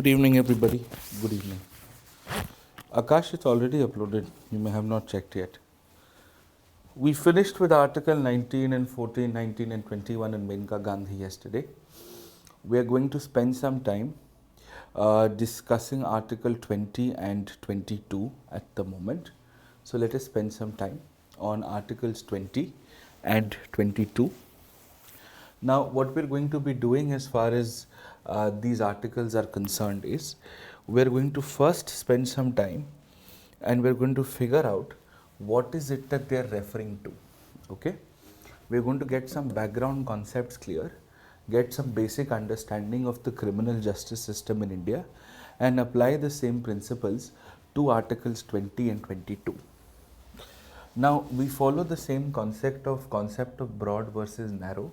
Good evening, everybody. Good evening. Akash, it's already uploaded. You may have not checked yet. We finished with Article 19 and 14, 19 and 21 in Menka Gandhi yesterday. We are going to spend some time discussing Article 20 and 22 at the moment. So let us spend some time on Articles 20 and 22. Now, what we're going to be doing as far as these articles are concerned is we're going to first spend some time and we're going to figure out what is it that they're referring to. Okay, we're going to get some background concepts clear, get some basic understanding of the criminal justice system in India, and apply the same principles to Articles 20 and 22. Now, we follow the same concept of broad versus narrow,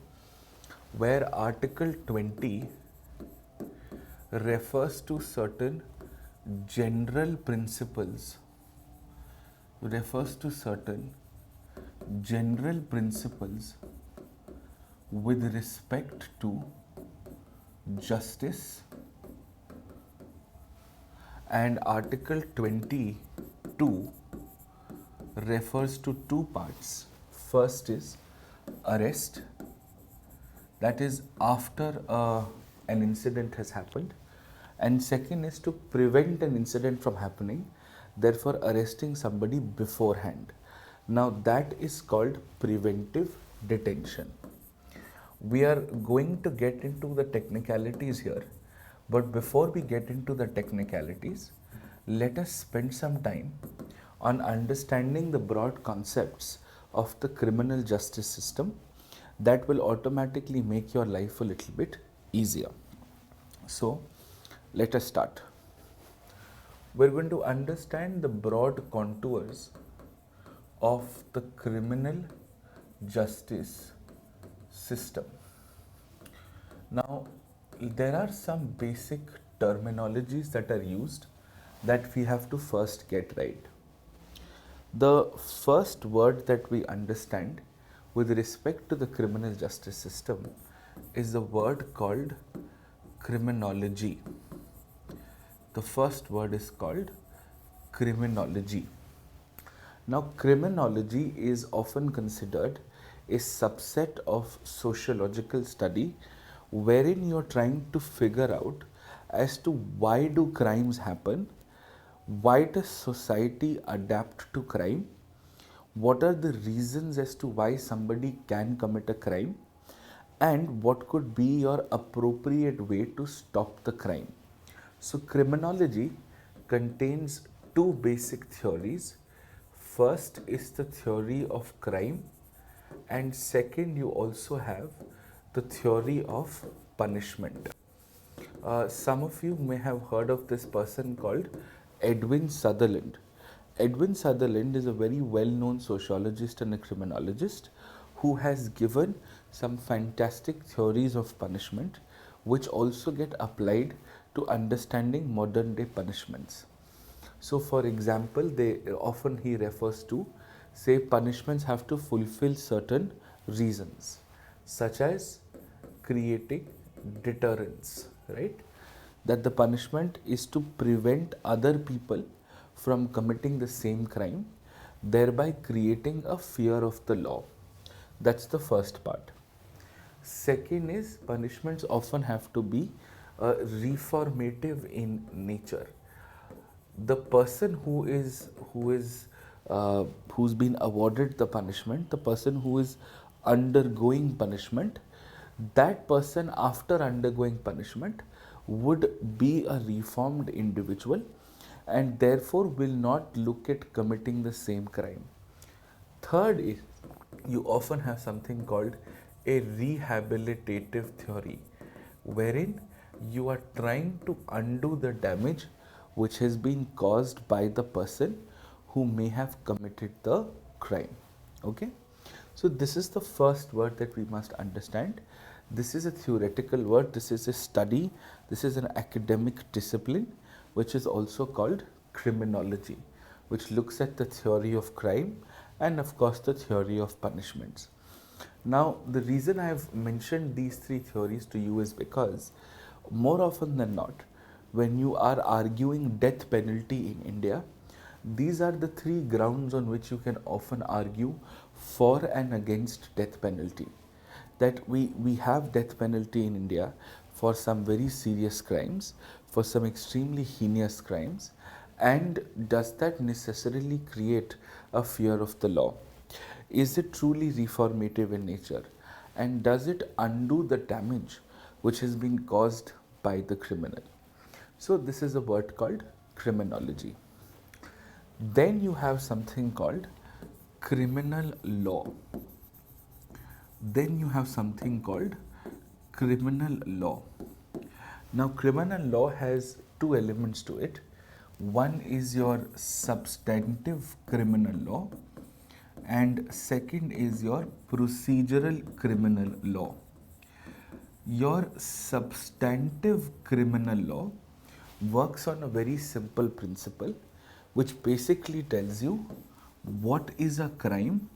where Article 20 refers to certain general principles, with respect to justice, and Article 22 refers to two parts. First is arrest, that is after an incident has happened, and second is to prevent an incident from happening, therefore arresting somebody beforehand. Now that is called preventive detention. We are going to get into the technicalities here, but before we get into the technicalities, let us spend some time on understanding the broad concepts of the criminal justice system. That will automatically make your life a little bit easier. So, let us start. We're going to understand the broad contours of the criminal justice system. Now, there are some basic terminologies that are used that we have to first get right. The first word that we understand with respect to the criminal justice system is the word called criminology. The first word is called criminology. Now, criminology is often considered a subset of sociological study wherein you're trying to figure out as to why do crimes happen, why does society adapt to crime, what are the reasons as to why somebody can commit a crime, and what could be your appropriate way to stop the crime. So, criminology contains two basic theories. First is the theory of crime, and second, you also have the theory of punishment. Some of you may have heard of this person called Edwin Sutherland. Edwin Sutherland is a very well-known sociologist and a criminologist who has given some fantastic theories of punishment which also get applied to understanding modern day punishments. So for example, he refers to, say, punishments have to fulfill certain reasons such as creating deterrence, right? That the punishment is to prevent other people from committing the same crime, thereby creating a fear of the law. That's the first part. Second is punishments often have to be reformative in nature. The person who's been awarded the punishment, the person who is undergoing punishment, that person after undergoing punishment would be a reformed individual and therefore will not look at committing the same crime. Third is you often have something called a rehabilitative theory, wherein you are trying to undo the damage which has been caused by the person who may have committed the crime. Okay, so this is the first word that we must understand. This is a theoretical word, this is a study, this is an academic discipline which is also called criminology, which looks at the theory of crime and of course the theory of punishments. Now, the reason I have mentioned these three theories to you is because more often than not, when you are arguing death penalty in India, these are the three grounds on which you can often argue for and against death penalty. That we have death penalty in India for some very serious crimes, for some extremely heinous crimes, and does that necessarily create a fear of the law? Is it truly reformative in nature? And does it undo the damage which has been caused by the criminal? So, this is a word called criminology. Then you have something called criminal law. Then you have something called criminal law. Now, criminal law has two elements to it. One is your substantive criminal law, and second is your procedural criminal law. Your substantive criminal law works on a very simple principle which basically tells you what is a crime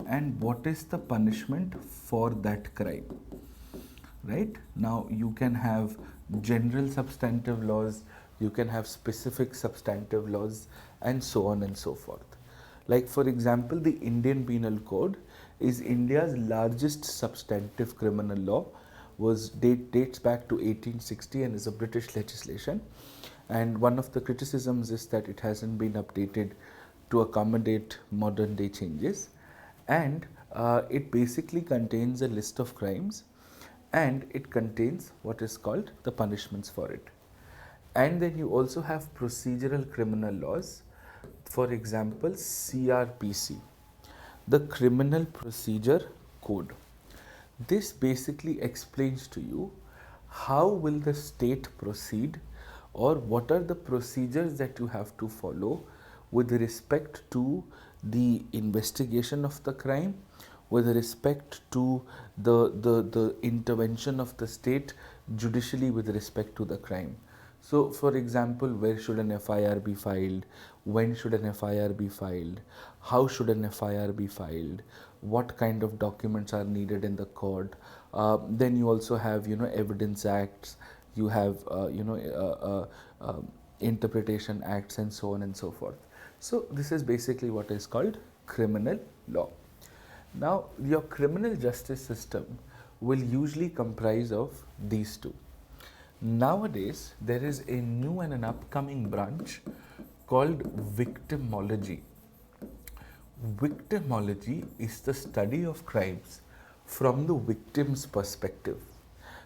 and what is the punishment for that crime. Right? Now you can have general substantive laws, you can have specific substantive laws, and so on and so forth. Like for example, the Indian Penal Code is India's largest substantive criminal law, dates back to 1860 and is a British legislation. And one of the criticisms is that it hasn't been updated to accommodate modern day changes. And it basically contains a list of crimes, and it contains what is called the punishments for it. And then you also have procedural criminal laws, for example CRPC, the Criminal Procedure Code. This basically explains to you how will the state proceed, or what are the procedures that you have to follow with respect to the investigation of the crime, with respect to the intervention of the state judicially with respect to the crime. So, for example, where should an FIR be filed? When should an FIR be filed? How should an FIR be filed? What kind of documents are needed in the court? Then you also have, evidence acts. You have, interpretation acts, and so on and so forth. So, this is basically what is called criminal law. Now, your criminal justice system will usually comprise of these two. Nowadays, there is a new and an upcoming branch called victimology. Victimology is the study of crimes from the victim's perspective,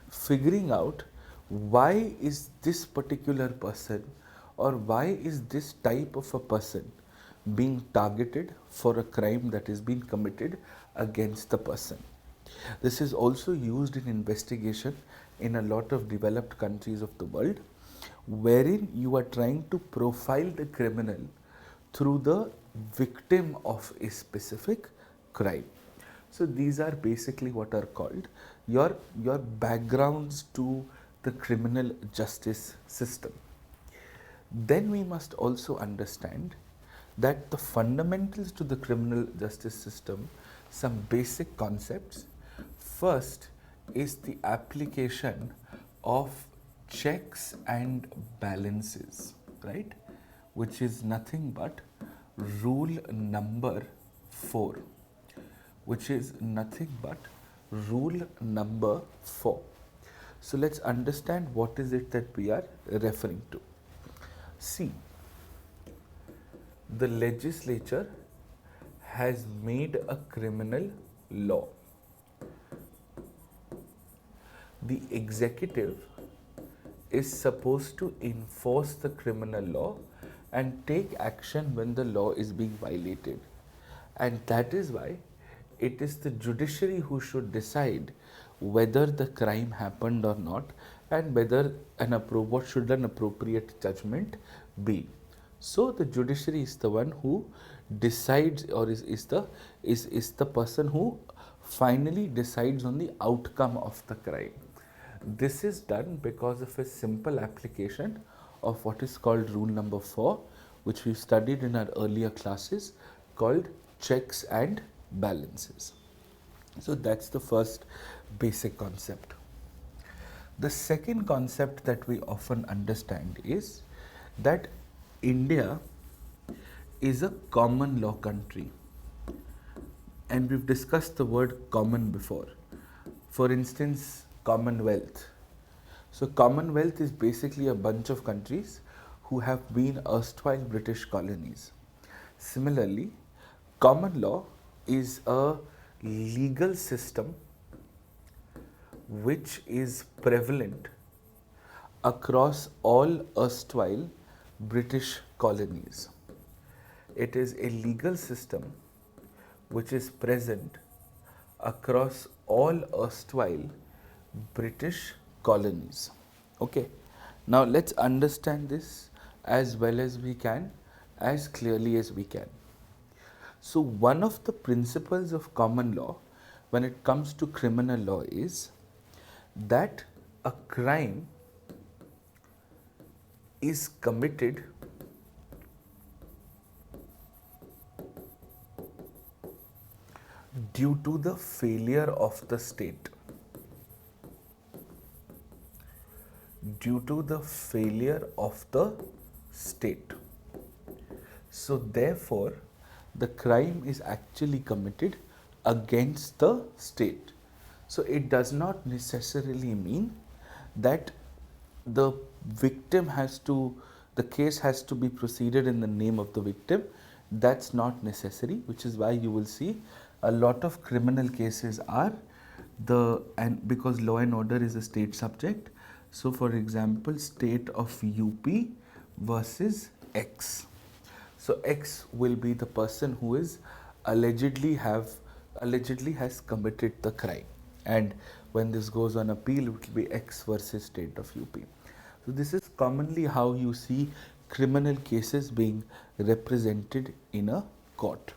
figuring out why is this particular person, or why is this type of a person being targeted for a crime that is being committed against the person. This is also used in investigation in a lot of developed countries of the world, wherein you are trying to profile the criminal through the victim of a specific crime. So these are basically what are called your backgrounds to the criminal justice system. Then we must also understand that the fundamentals to the criminal justice system, some basic concepts. First is the application of checks and balances, right? Which is nothing but rule number 4. Which is nothing but rule number 4. So let's understand what is it that we are referring to. See, the legislature has made a criminal law. The executive is supposed to enforce the criminal law and take action when the law is being violated. And that is why it is the judiciary who should decide whether the crime happened or not, and whether what should an appropriate judgment be. So the judiciary is the one who decides, or is the person who finally decides on the outcome of the crime. This is done because of a simple application of what is called rule number 4, which we studied in our earlier classes, called checks and balances. So that's the first basic concept. The second concept that we often understand is that India is a common law country, and we've discussed the word common before. For instance, Commonwealth. So, Commonwealth is basically a bunch of countries who have been erstwhile British colonies. Similarly, common law is a legal system which is prevalent across all erstwhile British colonies. It is a legal system which is present across all erstwhile British colonies. Okay, now let's understand this as well as we can, as clearly as we can. So, one of the principles of common law when it comes to criminal law is that a crime is committed due to the failure of the state. Due to the failure of the state. So, therefore, the crime is actually committed against the state. So, it does not necessarily mean that the victim has to, the case has to be proceeded in the name of the victim. That's not necessary, which is why you will see a lot of criminal cases are and because law and order is a state subject. So, for example, state of UP versus X. So, X will be the person who is allegedly has committed the crime, and when this goes on appeal, it will be X versus state of UP. So, this is commonly how you see criminal cases being represented in a court.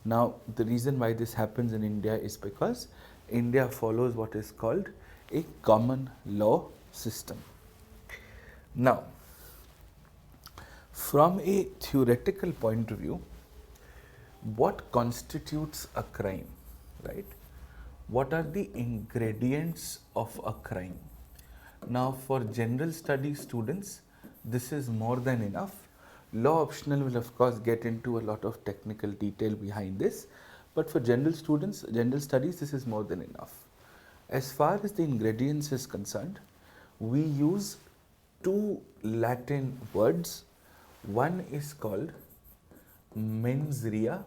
Now, the reason why this happens in India is because India follows what is called a common law system. Now, from a theoretical point of view, what constitutes a crime, right? What are the ingredients of a crime? Now, for general studies students, this is more than enough. Law optional will of course get into a lot of technical detail behind this, but for general students, general studies, this is more than enough. As far as the ingredients is concerned, we use two Latin words. One is called mens rea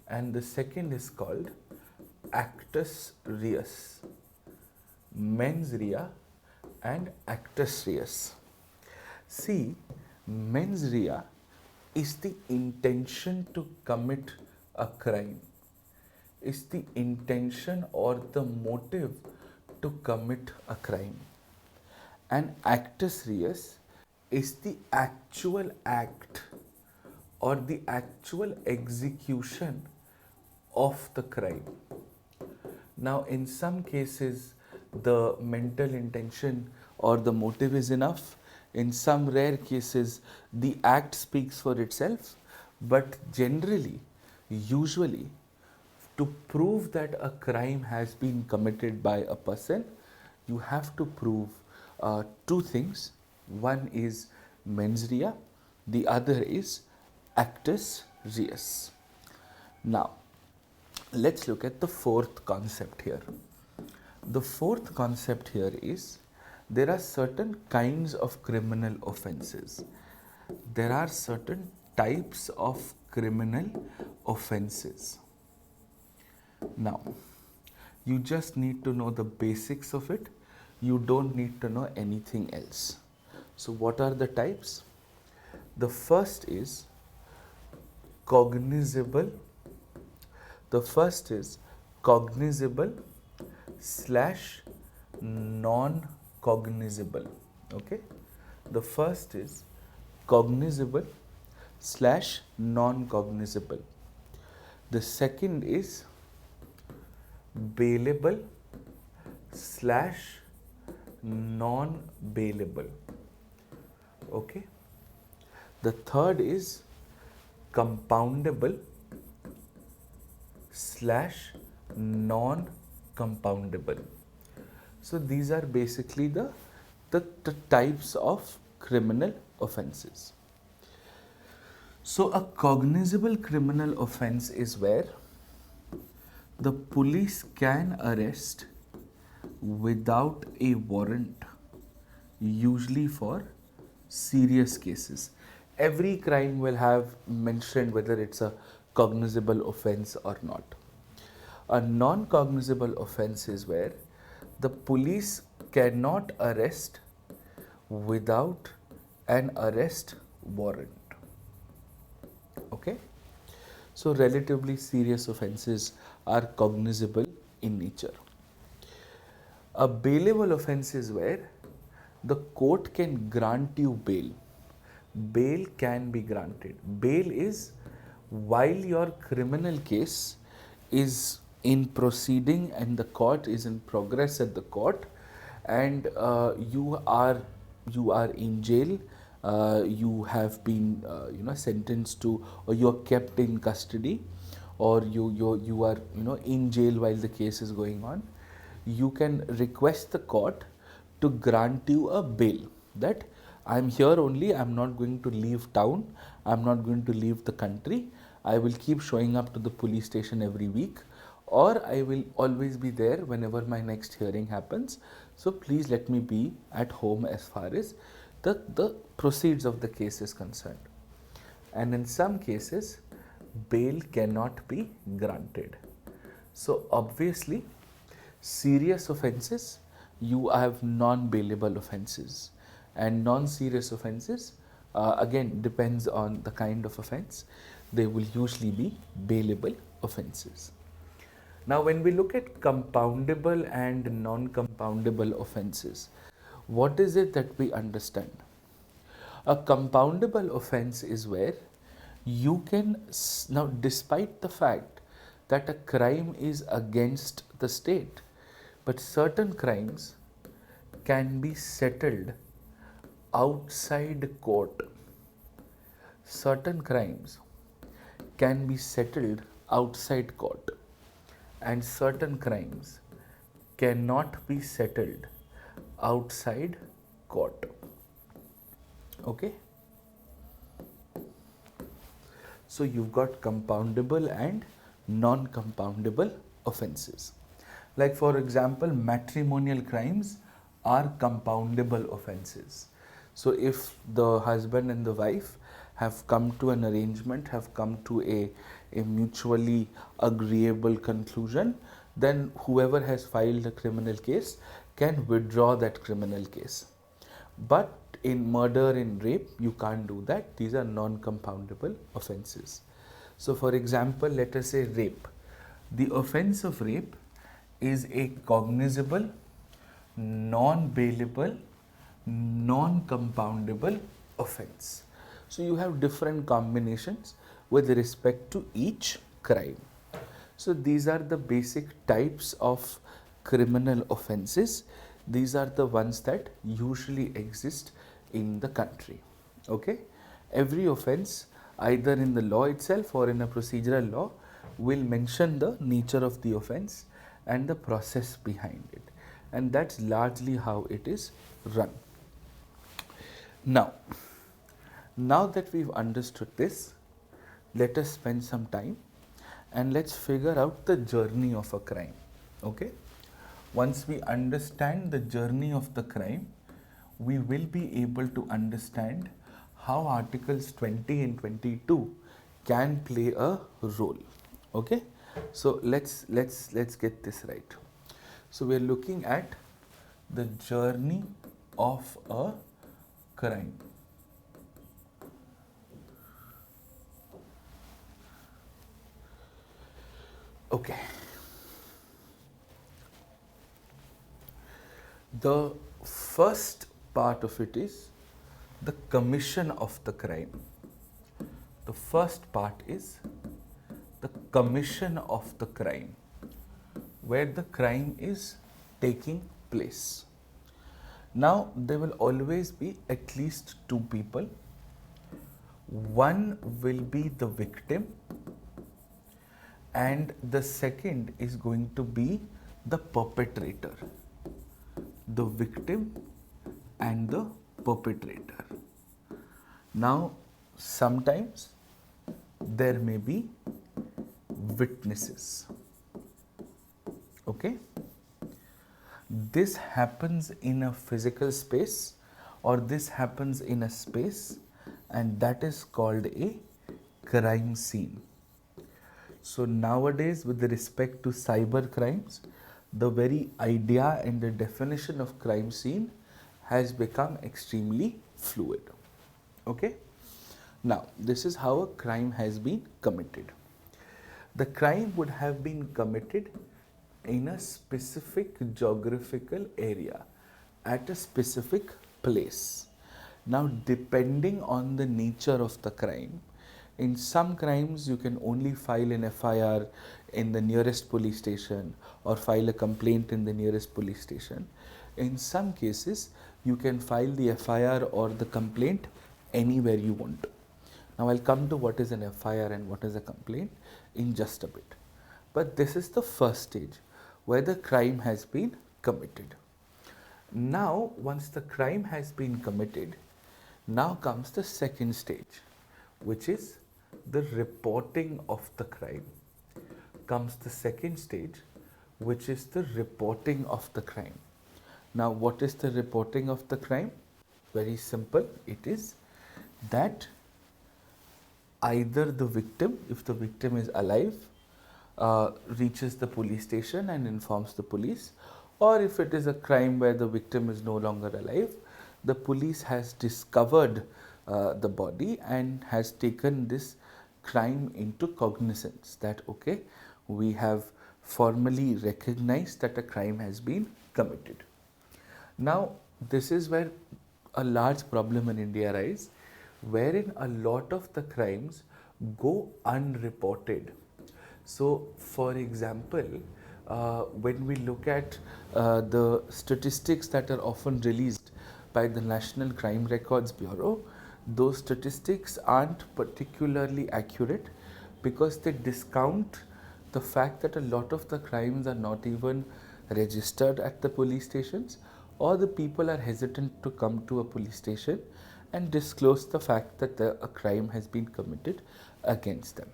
and the second is called actus reus. Mens rea and actus reus. See, mens rea is the intention to commit a crime, is the intention or the motive to commit a crime, and actus reus is the actual act or the actual execution of the crime. Now, in some cases, the mental intention or the motive is enough. In some rare cases, the act speaks for itself. But generally, usually, to prove that a crime has been committed by a person, you have to prove two things. One is mens rea, the other is actus reus. Now, let's look at the fourth concept here. The fourth concept here is there are certain kinds of criminal offenses. There are certain types of criminal offenses. Now, you just need to know the basics of it. You don't need to know anything else. So, what are the types? The first is cognizable. The first is cognizable slash non-cognizable. Okay. The first is cognizable slash non-cognizable. The second is bailable slash non-bailable. Okay. The third is compoundable slash non-compoundable. So these are basically the types of criminal offenses. So a cognizable criminal offense is where the police can arrest without a warrant, usually for serious cases. Every crime will have mentioned whether it's a cognizable offense or not. A non cognizable offense is where the police cannot arrest without an arrest warrant. Okay? So, relatively serious offenses are cognizable in nature. A bailable offense is where the court can grant you bail. Bail can be granted. Bail is while your criminal case is in proceeding and the court is in progress at the court, and you are in jail, you have been sentenced to, or you are kept in custody, or you are in jail while the case is going on. You can request the court to grant you a bail, that I'm here only, I'm not going to leave town, I'm not going to leave the country, I will keep showing up to the police station every week, or I will always be there whenever my next hearing happens. So please let me be at home as far as the proceeds of the case is concerned. And in some cases, bail cannot be granted. So obviously, serious offenses, you have non-bailable offenses, and non-serious offenses again depends on the kind of offense, they will usually be bailable offenses. Now when we look at compoundable and non-compoundable offenses, what is it that we understand? A compoundable offense is where you can, now despite the fact that a crime is against the state, but certain crimes can be settled outside court. Certain crimes can be settled outside court, and certain crimes cannot be settled outside court. Okay? So you've got compoundable and non-compoundable offenses. Like for example, matrimonial crimes are compoundable offenses. So if the husband and the wife have come to an arrangement, have come to a mutually agreeable conclusion, then whoever has filed a criminal case can withdraw that criminal case. But in murder, in rape, you can't do that. These are non-compoundable offenses. So for example, let us say rape. The offense of rape is a cognizable, non-bailable, non-compoundable offense. So you have different combinations with respect to each crime. So these are the basic types of criminal offenses. These are the ones that usually exist in the country. Okay? Every offense, either in the law itself or in a procedural law, will mention the nature of the offense and the process behind it. And that's largely how it is run. Now that we've understood this, let us spend some time and let's figure out the journey of a crime. Okay? Once we understand the journey of the crime, we will be able to understand how Articles 20 and 22 can play a role. Okay? So let's get this right. So we are looking at the journey of a crime. Okay. The first part of it is the commission of the crime. The first part is the commission of the crime, where the crime is taking place. Now, there will always be at least two people. One will be the victim, and the second is going to be the perpetrator. the victim and the perpetrator. Now, sometimes there may be witnesses. Okay? This happens in a physical space, or this happens in a space, and that is called a crime scene. So nowadays, with respect to cyber crimes, the very idea and the definition of crime scene has become extremely fluid. Okay? Now, this is how a crime has been committed. The crime would have been committed in a specific geographical area, at a specific place. Now, depending on the nature of the crime, in some crimes you can only file an FIR in the nearest police station or file a complaint in the nearest police station. In some cases, you can file the FIR or the complaint anywhere you want. Now, I'll come to what is an FIR and what is a complaint in just a bit. But this is the first stage where the crime has been committed. Now, once the crime has been committed, now comes the second stage, which is the reporting of the crime. Comes the second stage, which is the reporting of the crime. Now, what is the reporting of the crime? Very simple. It is that either the victim, if the victim is alive, reaches the police station and informs the police, or if it is a crime where the victim is no longer alive, the police has discovered the body and has taken this crime into cognizance that okay, we have formally recognized that a crime has been committed. Now, this is where a large problem in India arises, wherein a lot of the crimes go unreported. So, for example, when we look at the statistics that are often released by the National Crime Records Bureau, those statistics aren't particularly accurate because they discount the fact that a lot of the crimes are not even registered at the police stations, or the people are hesitant to come to a police station and disclose the fact that a crime has been committed against them.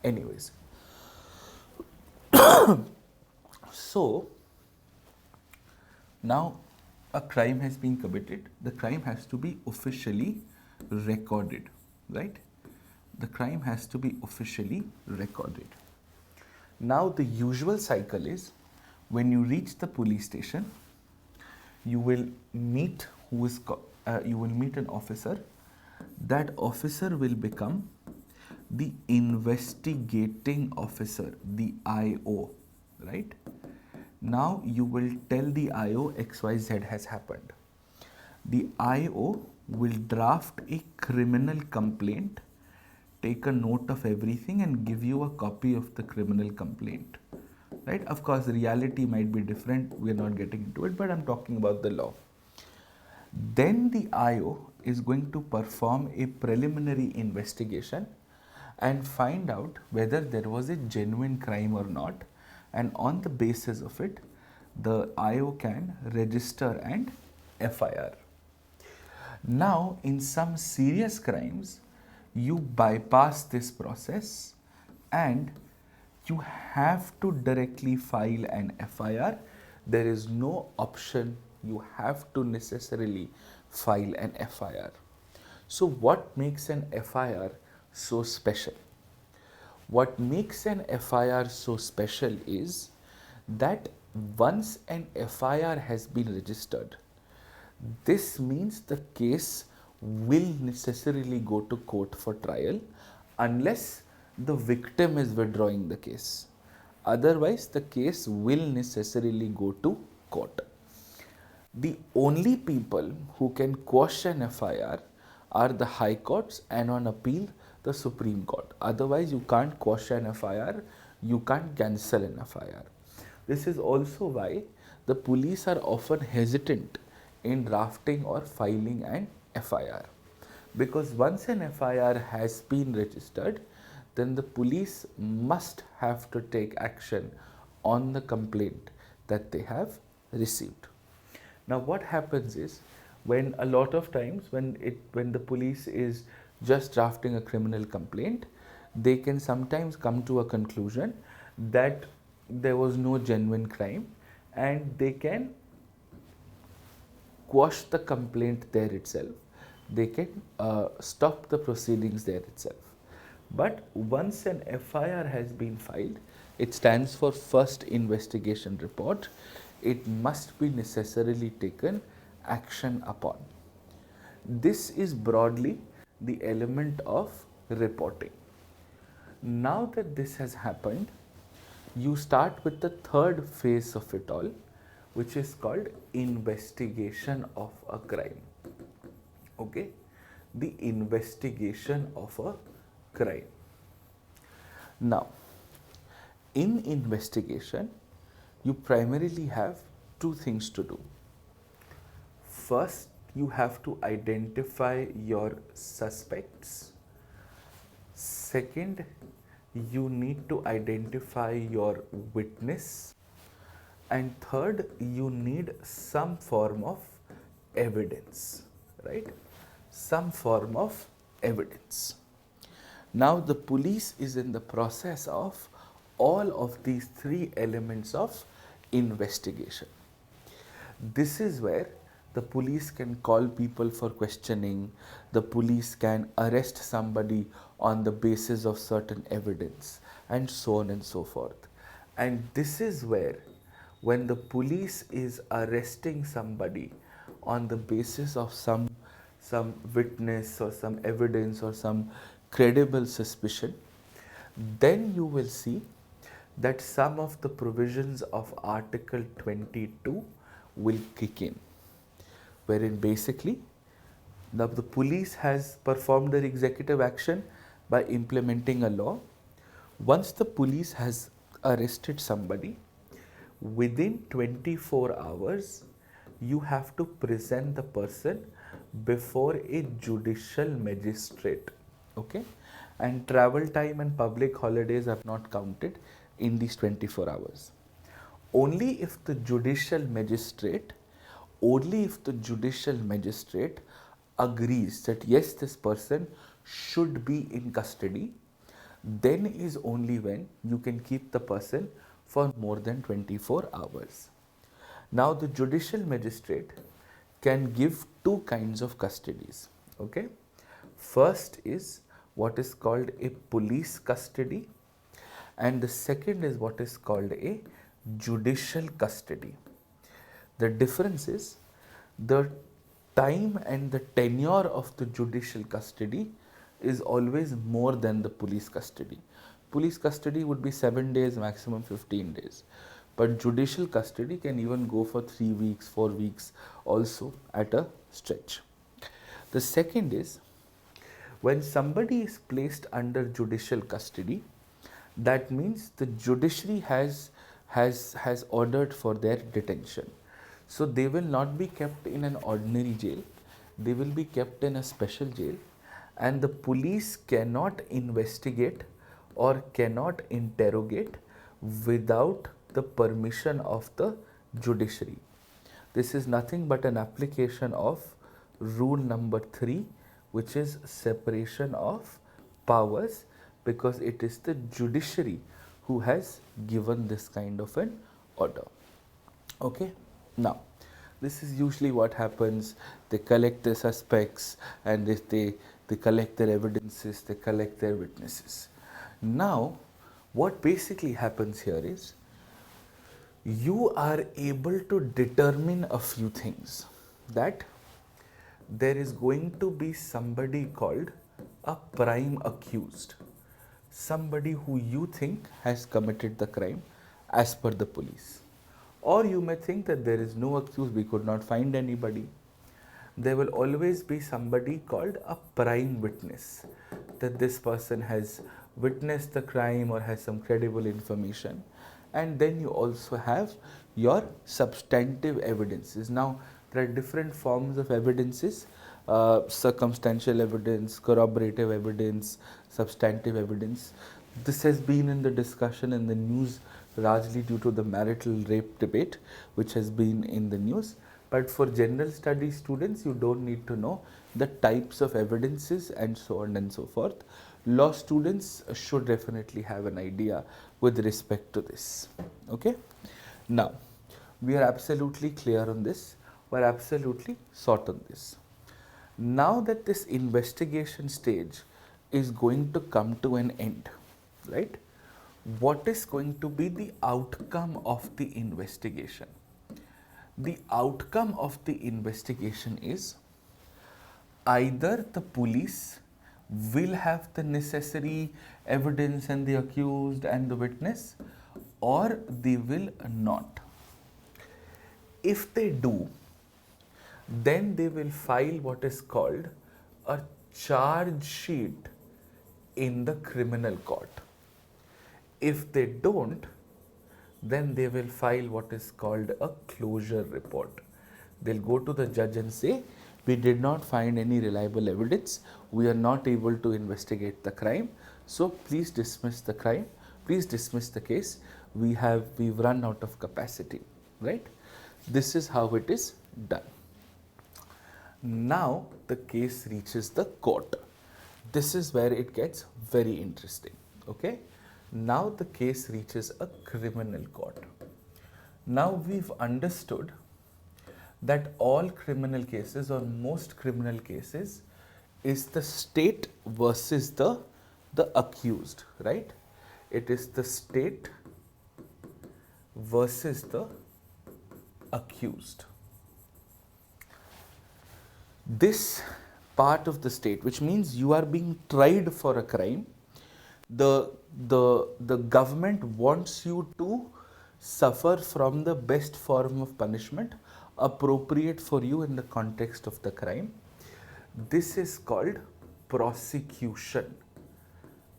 Anyways, so now a crime has been committed, the crime has to be officially recorded, right? The crime has to be officially recorded. Now, the usual cycle is when you reach the police station, you will meet an officer. That officer will become the investigating officer, the IO, right? Now you will tell the IO XYZ has happened. The IO will draft a criminal complaint, take a note of everything and give you a copy of the criminal complaint, right? Of course, reality might be different. We're not getting into it, but I'm talking about the law. Then the IO is going to perform a preliminary investigation and find out whether there was a genuine crime or not, and on the basis of it, the IO can register an FIR. Now, in some serious crimes, you bypass this process and you have to directly file an FIR. There is no option, you have to necessarily file an FIR. So, what makes an FIR so special? What makes an FIR so special is that once an FIR has been registered, this means the case will necessarily go to court for trial unless the victim is withdrawing the case. Otherwise, the case will necessarily go to court. The only people who can quash an FIR are the high courts and on appeal the Supreme Court. Otherwise, you can't quash an FIR, you can't cancel an FIR. This is also why the police are often hesitant in drafting or filing an FIR, because once an FIR has been registered, then the police must have to take action on the complaint that they have received. Now what happens is, when a lot of times when the police is just drafting a criminal complaint, they can sometimes come to a conclusion that there was no genuine crime, and they can quash the complaint there itself. They can stop the proceedings there itself. But once an FIR has been filed, it stands for First Investigation Report. It must be necessarily taken action upon. This is broadly the element of reporting. Now that this has happened, you start with the third phase of it all, which is called investigation of a crime. Okay, the investigation of a crime. Now, in investigation, you primarily have two things to do. First, you have to identify your suspects. Second, you need to identify your witness. And third, you need some form of evidence, right? Some form of evidence. Now, the police is in the process of all of these three elements of investigation. This is where the police can call people for questioning, the police can arrest somebody on the basis of certain evidence, and so on and so forth. And this is where, when the police is arresting somebody on the basis of some witness or some evidence or some credible suspicion, then you will see that some of the provisions of Article 22 will kick in, wherein basically the police has performed their executive action by implementing a law. Once the police has arrested somebody, within 24 hours, you have to present the person before a judicial magistrate. Okay, and travel time and public holidays are not counted in these 24 hours. Only if the judicial magistrate agrees that yes, this person should be in custody, then is only when you can keep the person for more than 24 hours. Now, the judicial magistrate can give two kinds of custodies. Okay, first is what is called a police custody, and the second is what is called a judicial custody. The difference is the time and the tenure of the judicial custody is always more than the police custody. Police custody would be 7 days, maximum 15 days. But judicial custody can even go for 3 weeks, 4 weeks also at a stretch. The second is, when somebody is placed under judicial custody, that means the judiciary has ordered for their detention. So they will not be kept in an ordinary jail, they will be kept in a special jail, and the police cannot investigate or cannot interrogate without the permission of the judiciary. This is nothing but an application of rule number 3, which is separation of powers, because it is the judiciary who has given this kind of an order. Okay, now this is usually what happens. They collect the suspects, and they collect their evidences, they collect their witnesses. Now what basically happens here is, you are able to determine a few things, that there is going to be somebody called a prime accused, somebody who you think has committed the crime as per the police. Or you may think that there is no accused, we could not find anybody. There will always be somebody called a prime witness, that this person has witnessed the crime or has some credible information. And then you also have your substantive evidences. Now, there are different forms of evidences: circumstantial evidence, corroborative evidence, substantive evidence. This has been in the discussion in the news largely due to the marital rape debate, which has been in the news. But for general studies students, you don't need to know the types of evidences and so on and so forth. Law students should definitely have an idea with respect to this. Okay. Now, we are absolutely clear on this. We are absolutely sort on this. Now that this investigation stage is going to come to an end, right? What is going to be the outcome of the investigation? The outcome of the investigation is either the police will have the necessary evidence and the accused and the witness, or they will not. If they do, then they will file what is called a charge sheet in the criminal court. If they don't, then they will file what is called a closure report. They'll go to the judge and say, we did not find any reliable evidence, we are not able to investigate the crime, so please dismiss the crime, please dismiss the case, we've run out of capacity, right? This is how it is done. Now the case reaches the court. This is where it gets very interesting. Okay. Now the case reaches a criminal court. Now we've understood that all criminal cases or most criminal cases is the state versus the accused, right? It is the state versus the accused. This part of the state, which means you are being tried for a crime, the government wants you to suffer from the best form of punishment appropriate for you in the context of the crime. This is called prosecution.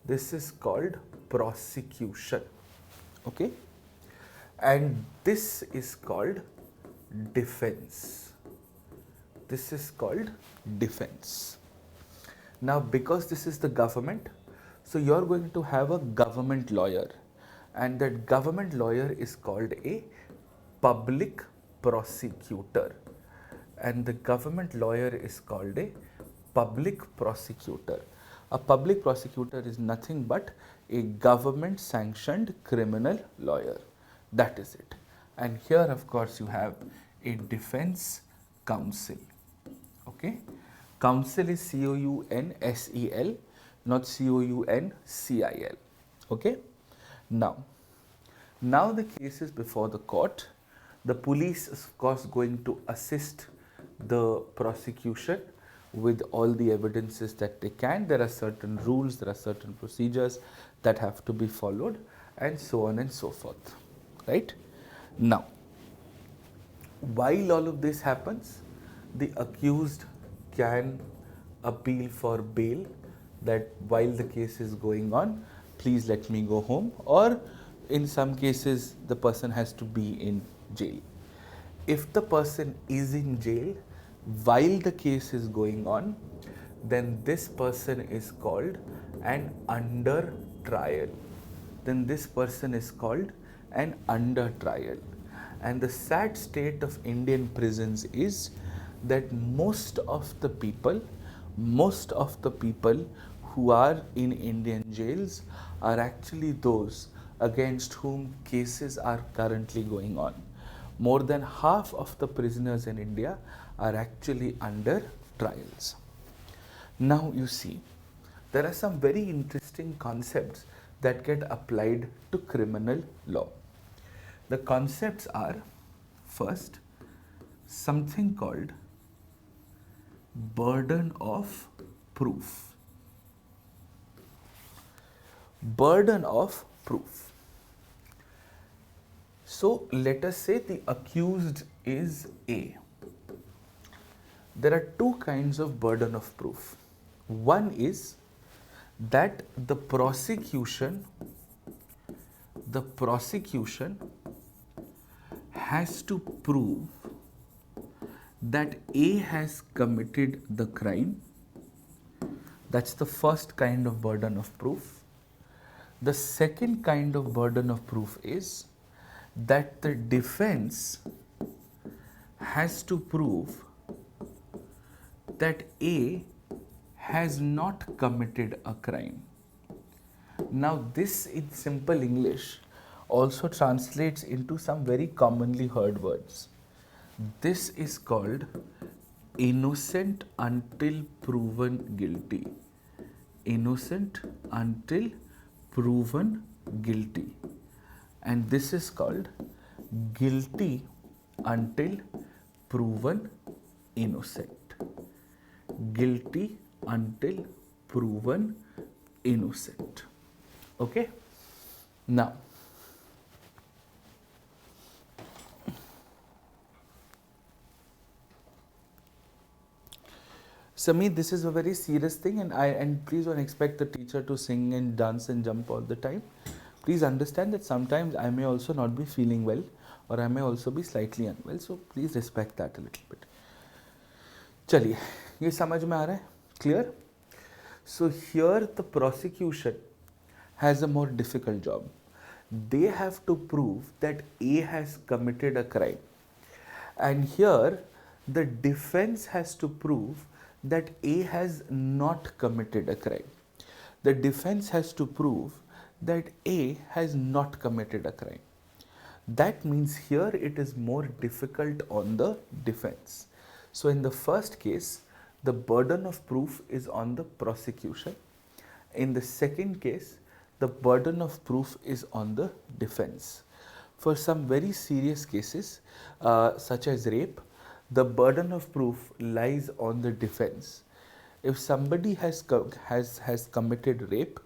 This is called prosecution. Okay? And this is called defense. This is called defense. Now, because this is the government, so you're going to have a government lawyer, and that government lawyer is called a public prosecutor, and the government lawyer is called a public prosecutor. A public prosecutor is nothing but a government sanctioned criminal lawyer. That is it. And here, of course, you have a defense counsel. Okay, counsel is C-O-U-N-S-E-L, not C-O-U-N-C-I-L. Okay, now the case is before the court. The police is of course going to assist the prosecution with all the evidences that they can. There are certain rules, there are certain procedures that have to be followed, and so on and so forth, right? Now, while all of this happens, the accused can appeal for bail, that while the case is going on, please let me go home, or in some cases the person has to be in jail. If the person is in jail while the case is going on, then this person is called an under trial. Then this person is called an under trial. And the sad state of Indian prisons is that most of the people who are in Indian jails are actually those against whom cases are currently going on. More than half of the prisoners in India are actually under trials. Now you see, there are some very interesting concepts that get applied to criminal law. The concepts are, first, something called burden of proof. Burden of proof. So let us say the accused is A. There are two kinds of burden of proof. One is that the prosecution has to prove that A has committed the crime. That's the first kind of burden of proof. The second kind of burden of proof is that the defense has to prove that A has not committed a crime. Now, this in simple English also translates into some very commonly heard words. This is called innocent until proven guilty. Innocent until proven guilty. And this is called guilty until proven innocent. Guilty until proven innocent. Okay? Now, Sameer, this is a very serious thing, and please don't expect the teacher to sing and dance and jump all the time. Please understand that sometimes I may also not be feeling well, or I may also be slightly unwell. So please respect that a little bit. चलिए, ये समझ में आ रहा है? Clear? So here the prosecution has a more difficult job. They have to prove that A has committed a crime. And here the defense has to prove that A has not committed a crime. The defense has to prove that A has not committed a crime. That means here it is more difficult on the defense. So in the first case, the burden of proof is on the prosecution. In the second case, the burden of proof is on the defense. For some very serious cases, such as rape, the burden of proof lies on the defense. If somebody has committed rape,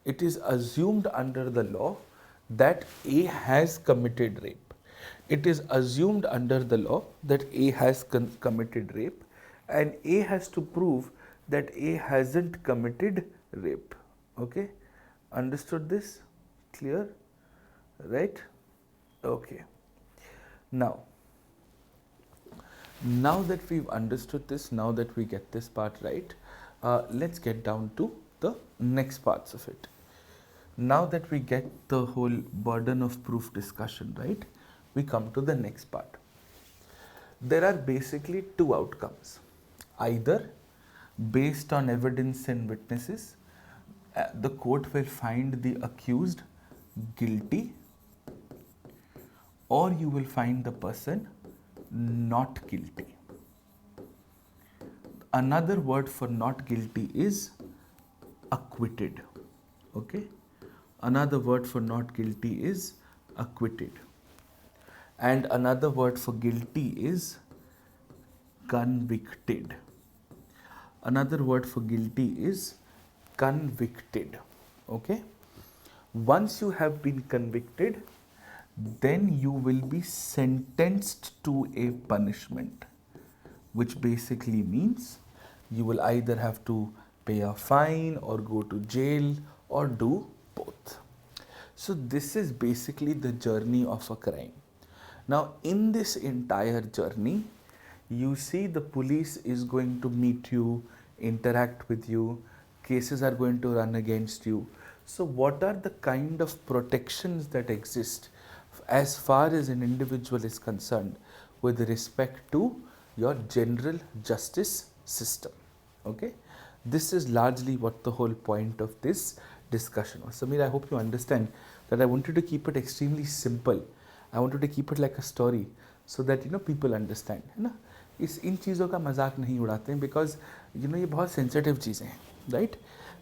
it is assumed under the law that A has committed rape. It is assumed under the law that A has committed rape, and A has to prove that A hasn't committed rape. Okay? Understood this? Clear? Right? Okay. Now that we've understood this, now that we get this part right, let's get down to the next parts of it. Now that we get the whole burden of proof discussion right, we come to the next part. There are basically two outcomes. Either based on evidence and witnesses, the court will find the accused guilty, or you will find the person not guilty. Another word for not guilty is acquitted. Okay? Another word for not guilty is acquitted. And another word for guilty is convicted. Another word for guilty is convicted. Okay? Once you have been convicted, then you will be sentenced to a punishment, which basically means you will either have to pay a fine or go to jail or do both. So this is basically the journey of a crime. Now in this entire journey, you see the police is going to meet you, interact with you, cases are going to run against you. So what are the kind of protections that exist as far as an individual is concerned with respect to your general justice system? Okay, this is largely what the whole point of this discussion was. Sameer, I hope you understand that I wanted to keep it extremely simple. I wanted to keep it like a story so that people understand, है ना. इन चीज़ों का मजाक नहीं उड़ाते हैं because ये बहुत sensitive चीज़ें हैं, right?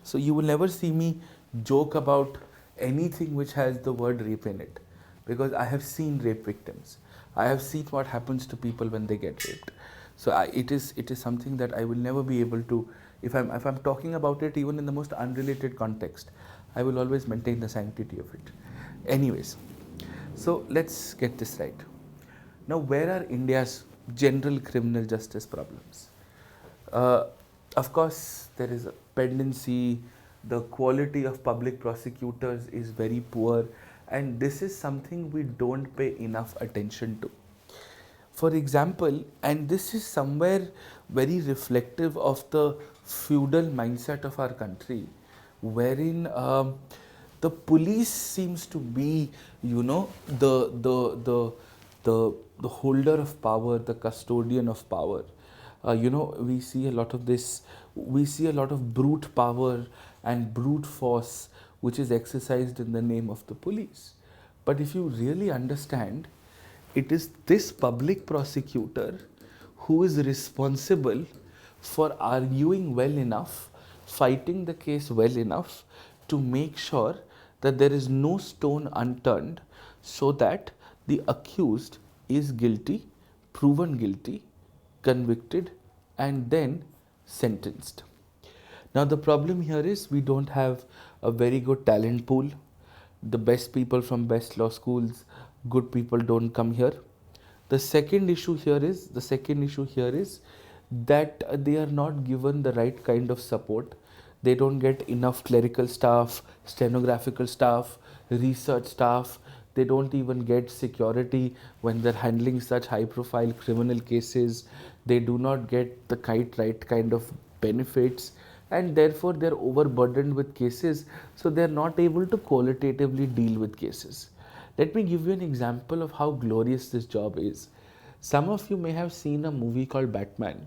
So you will never see me joke about anything which has the word rape in it, because I have seen rape victims. I have seen what happens to people when they get raped. So it is something that I will never be able to, if I'm talking about it even in the most unrelated context, I will always maintain the sanctity of it. Anyways, so let's get this right. Now, where are India's general criminal justice problems? Of course, there is a pendency, the quality of public prosecutors is very poor, and this is something we don't pay enough attention to. For example, and this is somewhere very reflective of the feudal mindset of our country, wherein the police seems to be, the the holder of power, the custodian of power. We see a lot of this. We see a lot of brute power and brute force, which is exercised in the name of the police. But if you really understand, it is this public prosecutor who is responsible for arguing well enough, fighting the case well enough to make sure that there is no stone unturned, so that the accused is guilty, proven guilty, convicted, and then sentenced. Now, the problem here is we don't have a very good talent pool. The best people from best law schools, good people don't come here. The second issue here is that they are not given the right kind of support. They don't get enough clerical staff, stenographical staff, research staff. They don't even get security when they're handling such high profile criminal cases. They do not get the right kind of benefits, and therefore they're overburdened with cases, so they're not able to qualitatively deal with cases. Let me give you an example of how glorious this job is. Some of you may have seen a movie called Batman.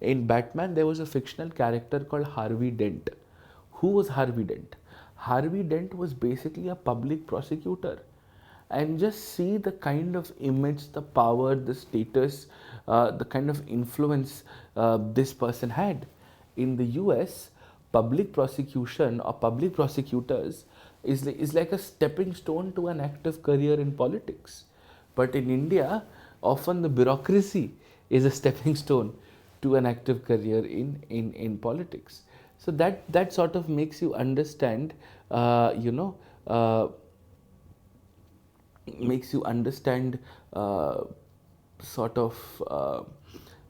In Batman, there was a fictional character called Harvey Dent. Who was Harvey Dent? Harvey Dent was basically a public prosecutor. And just see the kind of image, the power, the status, the kind of influence this person had. In the US, public prosecution or public prosecutors is like a stepping stone to an active career in politics. But in India, often the bureaucracy is a stepping stone to an active career in politics. So that sort of makes you understand, makes you understand sort of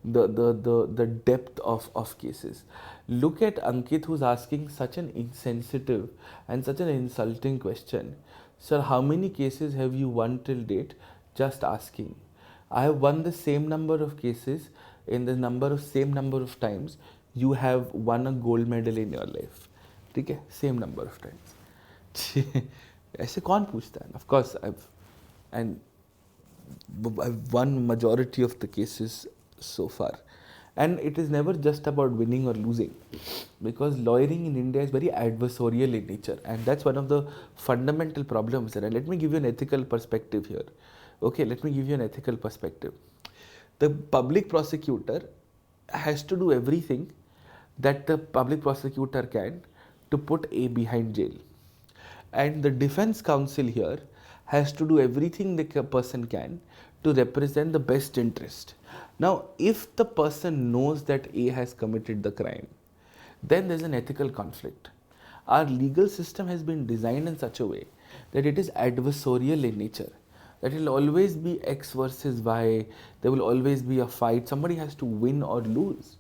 the depth of cases. Look at Ankit, who's asking such an insensitive and such an insulting question. Sir, how many cases have you won till date? Just asking. I have won the same number of cases in the same number of times you have won a gold medal in your life. ठीक है, same number of times. ऐसे कौन पूछता है? Of course, I've won majority of the cases so far. And it is never just about winning or losing, because lawyering in India is very adversarial in nature, and that's one of the fundamental problems. And let me give you an ethical perspective here. Okay, let me give you an ethical perspective. The public prosecutor has to do everything that the public prosecutor can to put A behind jail. And the defense counsel here has to do everything the person can to represent the best interest. Now, if the person knows that A has committed the crime, then there's an ethical conflict. Our legal system has been designed in such a way that it is adversarial in nature, that it will always be X versus Y, there will always be a fight, somebody has to win or lose.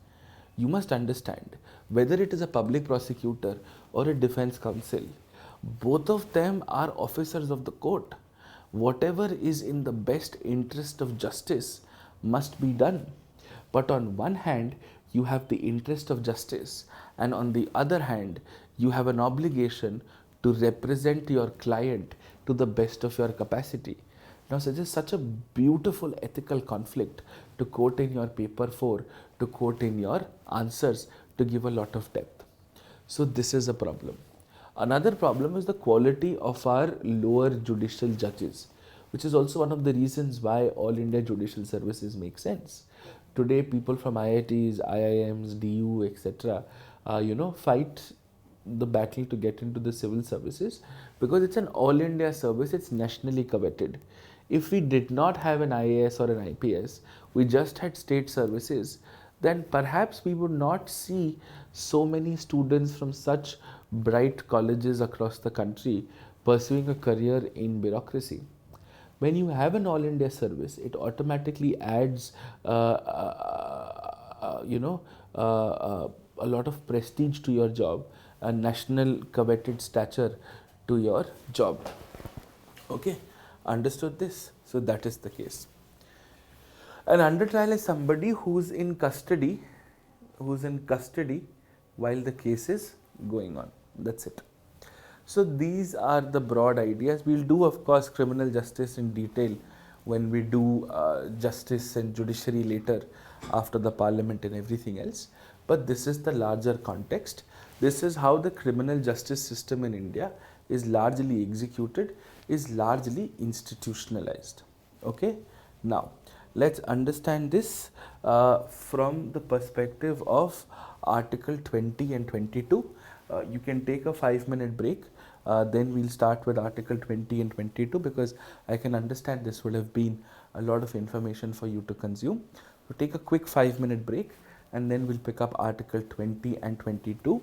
You must understand, whether it is a public prosecutor or a defense counsel, both of them are officers of the court. Whatever is in the best interest of justice must be done. But on one hand, you have the interest of justice, and on the other hand, you have an obligation to represent your client to the best of your capacity. Now, such a beautiful ethical conflict to quote in your paper 4, to quote in your answers, to give a lot of depth. So this is a problem. Another problem is the quality of our lower judicial judges, which is also one of the reasons why All India Judicial Services make sense. Today, people from IITs, IIMs, DU, etc., fight the battle to get into the civil services, because it's an All India service, it's nationally coveted. If we did not have an IAS or an IPS, we just had state services, then perhaps we would not see so many students from such bright colleges across the country pursuing a career in bureaucracy. When you have an all India service, it automatically adds a lot of prestige to your job, a national coveted stature to your job. Okay, understood this? So that is the case. An under trial is somebody who's in custody while the case is going on. That's it. So these are the broad ideas. We'll do, of course, criminal justice in detail when we do justice and judiciary later after the parliament and everything else. But this is the larger context. This is how the criminal justice system in India is largely executed, is largely institutionalized. Okay, now let's understand this from the perspective of Article 20 and 22. You can take a 5-minute break. Then we'll start with Article 20 and 22, because I can understand this would have been a lot of information for you to consume. So take a quick 5-minute break, and then we'll pick up Article 20 and 22.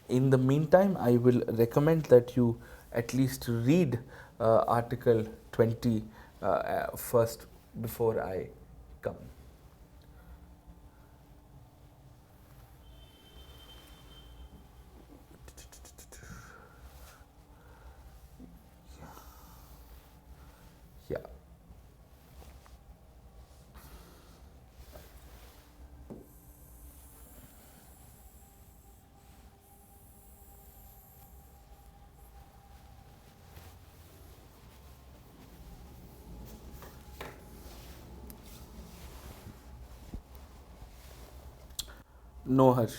In the meantime, I will recommend that you at least read Article 20 first before I come. Yeah. No, Harsh.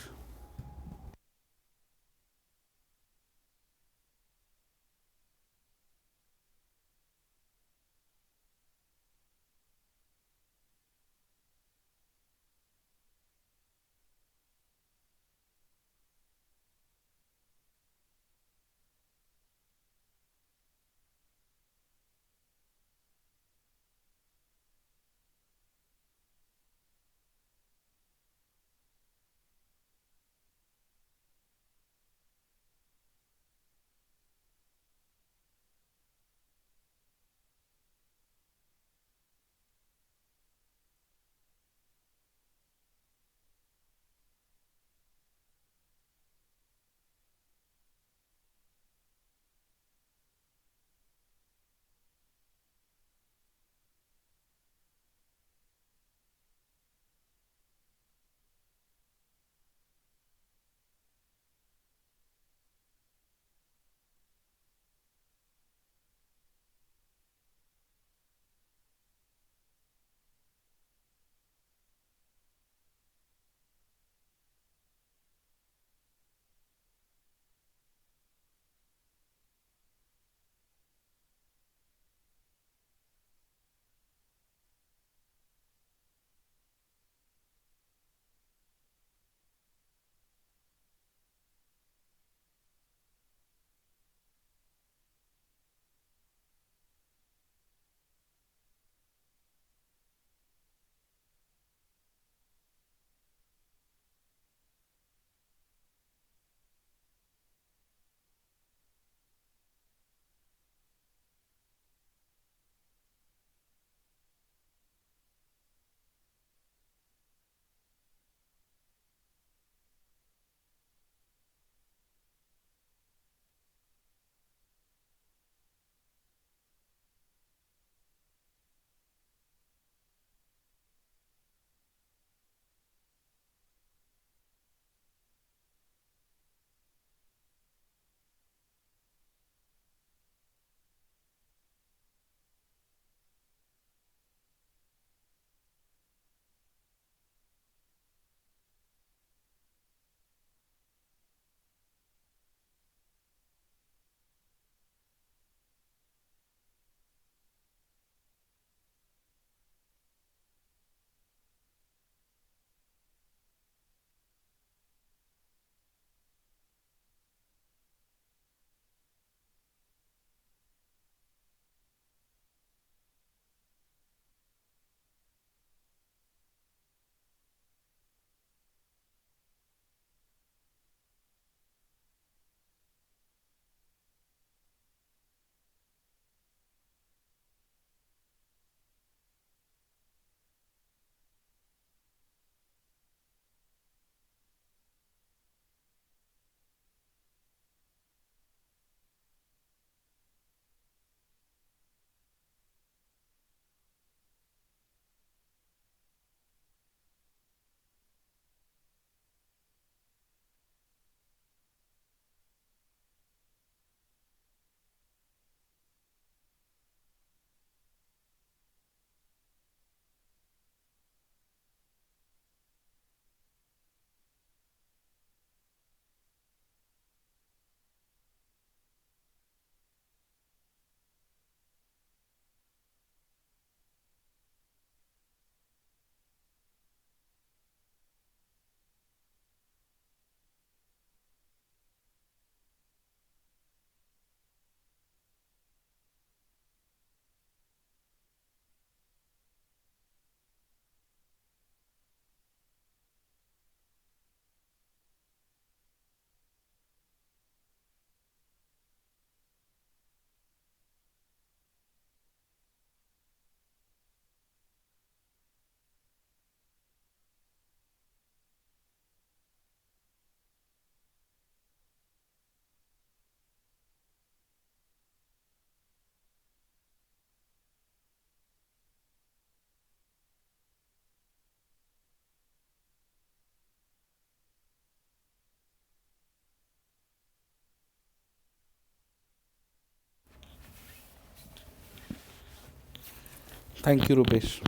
Thank you, Rupesh.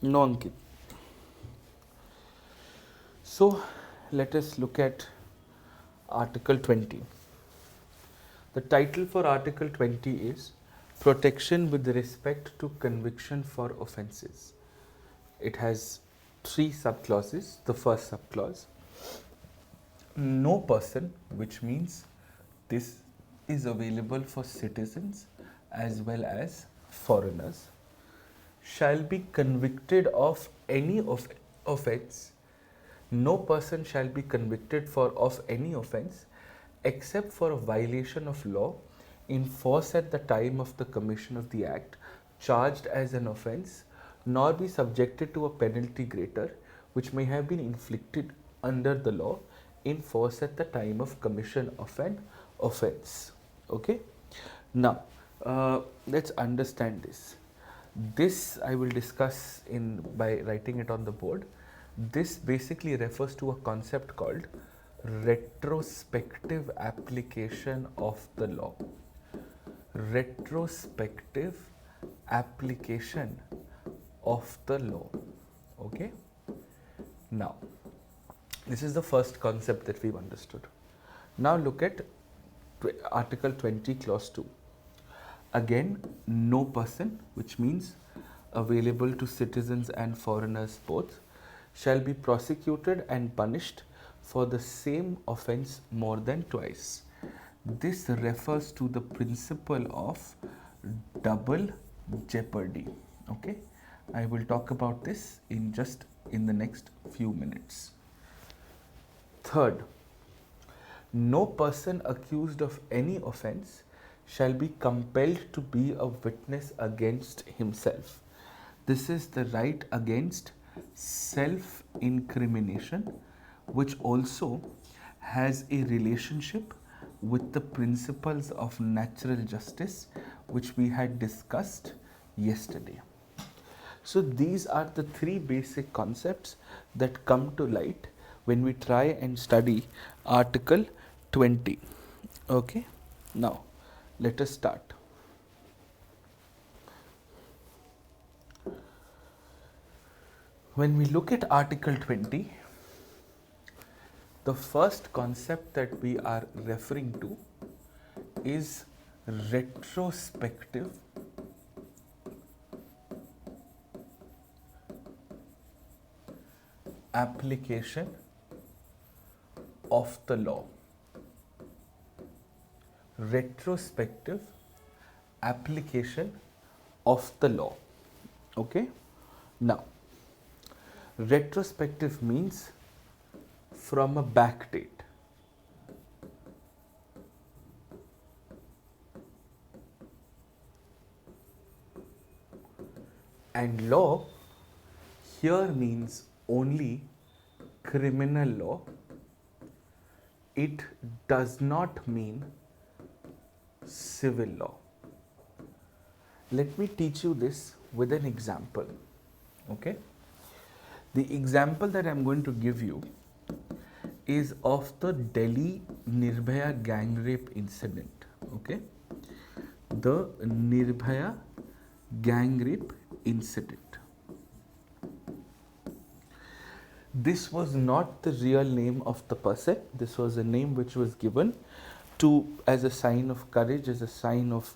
No, Ankit. So, let us look at Article 20. The title for Article 20 is Protection with respect to conviction for offences. It has three subclauses. The first subclause, no person, which means this is available for citizens as well as foreigners, shall be convicted of any offence. No person shall be convicted of any offence except for a violation of law in force at the time of the commission of the act, charged as an offence, nor be subjected to a penalty greater which may have been inflicted under the law in force at the time of commission of an offence. Okay. Now, let's understand this. This I will discuss by writing it on the board. This basically refers to a concept called retrospective application of the law. Retrospective application of the law. Okay. Now, this is the first concept that we've understood. Now look at Article 20, Clause 2. Again, no person, which means available to citizens and foreigners both, shall be prosecuted and punished for the same offence more than twice. This refers to the principle of double jeopardy. Okay, I will talk about this in the next few minutes. Third, no person accused of any offence shall be compelled to be a witness against himself. This is the right against self-incrimination, which also has a relationship with the principles of natural justice, which we had discussed yesterday. So these are the three basic concepts that come to light when we try and study Article 20. Okay, now let us start. When we look at Article 20, the first concept that we are referring to is retrospective application of the law. Retrospective application of the law. Okay. Now, retrospective means from a back date. And law here means only criminal law. It does not mean civil law. Let me teach you this with an example. Okay. The example that I'm going to give you is of the Delhi Nirbhaya gang rape incident. Okay. The Nirbhaya gang rape incident. This was not the real name of the person. This was a name which was given as a sign of courage, as a sign of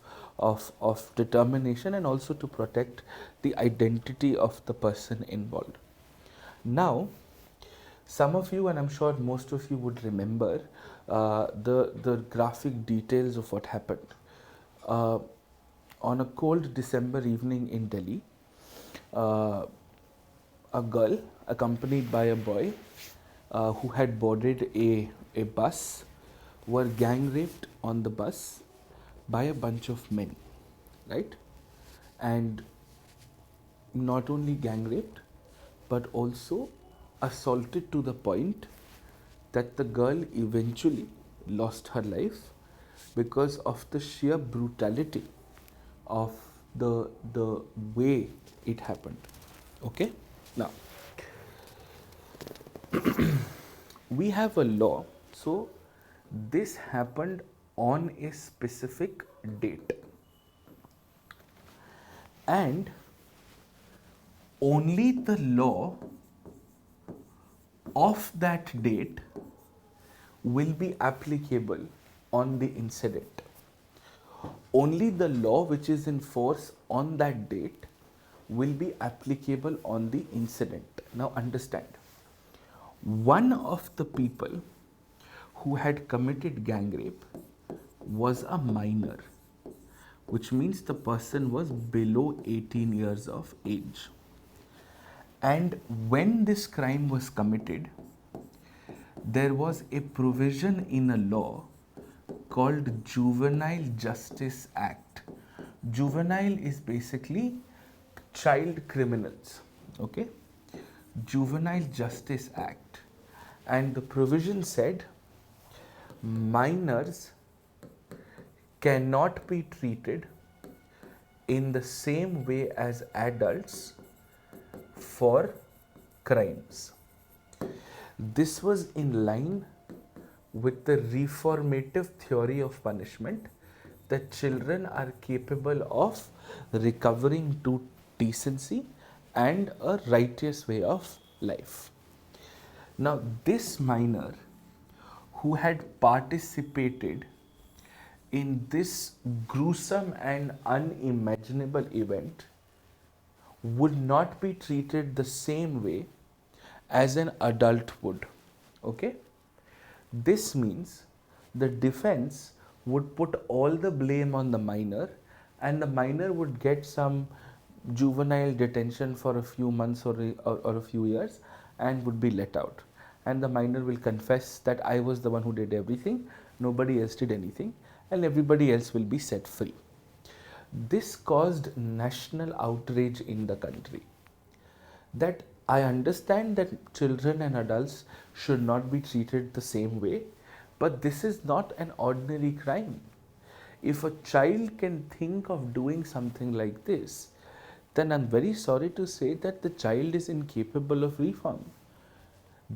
determination, and also to protect the identity of the person involved. Now, some of you, and I'm sure most of you, would remember the graphic details of what happened. On a cold December evening in Delhi, a girl accompanied by a boy who had boarded a bus were gang raped on the bus by a bunch of men, right? And not only gang raped, but also assaulted to the point that the girl eventually lost her life because of the sheer brutality of the way it happened. Okay. Now, we have a law. So this happened on a specific date. and only the law of that date will be applicable on the incident. Only the law which is in force on that date will be applicable on the incident. Now understand, one of the people who had committed gang rape was a minor, which means the person was below 18 years of age. And when this crime was committed, there was a provision in a law called Juvenile Justice Act. Juvenile is basically child criminals, okay? Juvenile Justice Act. And the provision said minors cannot be treated in the same way as adults for crimes. This was in line with the reformative theory of punishment, that children are capable of recovering to decency and a righteous way of life. Now, this minor who had participated in this gruesome and unimaginable event would not be treated the same way as an adult would. Okay? This means the defense would put all the blame on the minor, and the minor would get some juvenile detention for a few months or a few years and would be let out. And the minor will confess that I was the one who did everything, nobody else did anything, and everybody else will be set free. This caused national outrage in the country. That I understand that children and adults should not be treated the same way, but this is not an ordinary crime. If a child can think of doing something like this, then I'm very sorry to say that the child is incapable of reform.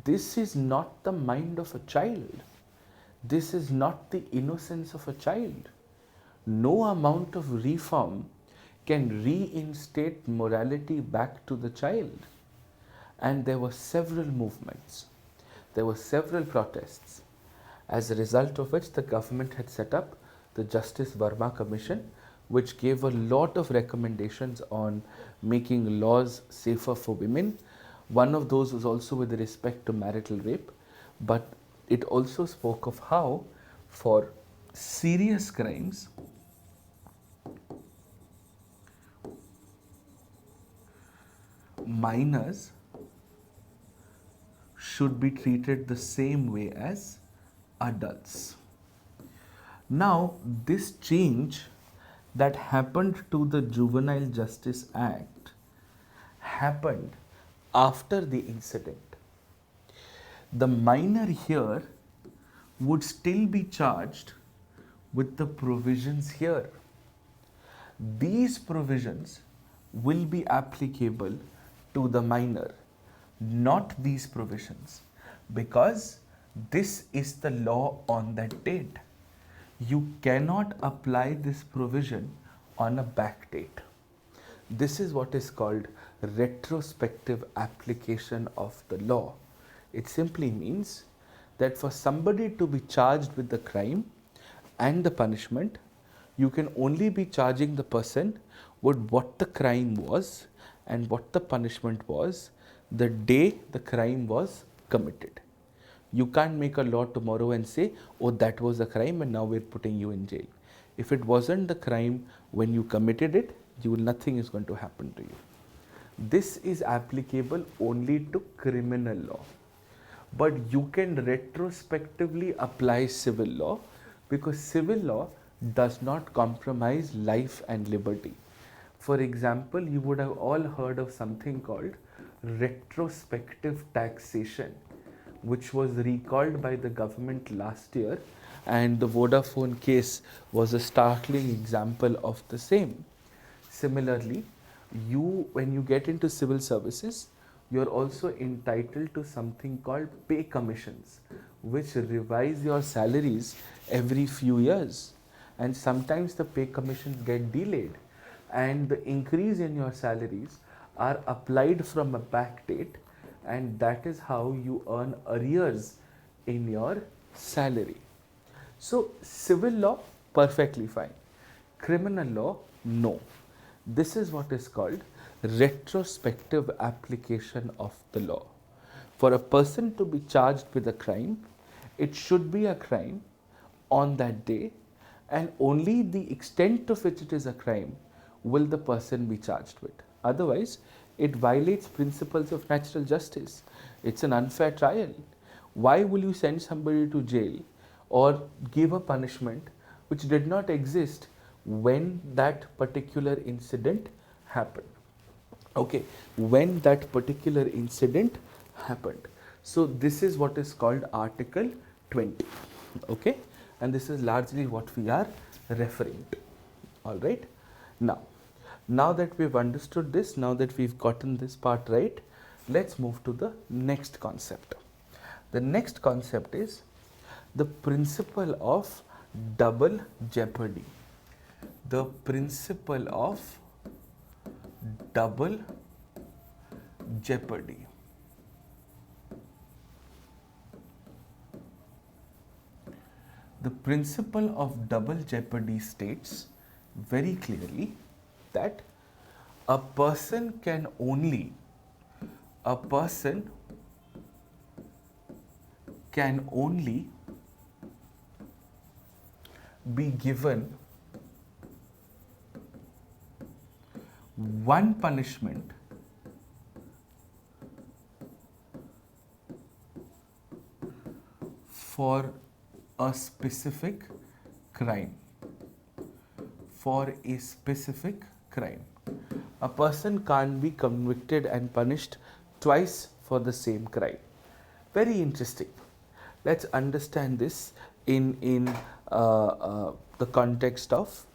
This is not the mind of a child. This is not the innocence of a child. No amount of reform can reinstate morality back to the child. And there were several movements, there were several protests, as a result of which the government had set up the Justice Verma Commission, which gave a lot of recommendations on making laws safer for women. One of those was also with respect to marital rape, but it also spoke of how for serious crimes, minors should be treated the same way as adults. Now, this change that happened to the Juvenile Justice Act happened after the incident. The minor here would still be charged with the provisions here. These provisions will be applicable to the minor, not these provisions, because this is the law on that date. You cannot apply this provision on a back date. This is what is called retrospective application of the law. It simply means that for somebody to be charged with the crime and the punishment, you can only be charging the person with what the crime was and what the punishment was the day the crime was committed. You can't make a law tomorrow and say, oh, that was a crime and now we're putting you in jail. If it wasn't the crime when you committed it, nothing is going to happen to you. This is applicable only to criminal law. But you can retrospectively apply civil law, because civil law does not compromise life and liberty. For example, you would have all heard of something called retrospective taxation, which was recalled by the government last year, and the Vodafone case was a startling example of the same. Similarly, when you get into civil services, you're also entitled to something called pay commissions, which revise your salaries every few years. And sometimes the pay commissions get delayed. and the increase in your salaries are applied from a back date, and that is how you earn arrears in your salary. So, civil law, perfectly fine. Criminal law, no. This is what is called retrospective application of the law. For a person to be charged with a crime, it should be a crime on that day, and only the extent to which it is a crime will the person be charged with. Otherwise, it violates principles of natural justice. It's an unfair trial. Why will you send somebody to jail or give a punishment which did not exist when that particular incident happened? Okay, when that particular incident happened. So this is what is called Article 20. Okay, and this is largely what we are referring to. All right. Now that we've understood this, now that we've gotten this part right, let's move to the next concept. The next concept is the principle of double jeopardy. The principle of double jeopardy. The principle of double jeopardy states very clearly that a person can only be given one punishment for a specific crime. For a specific crime. A person can't be convicted and punished twice for the same crime. Very interesting. Let's understand this in the context of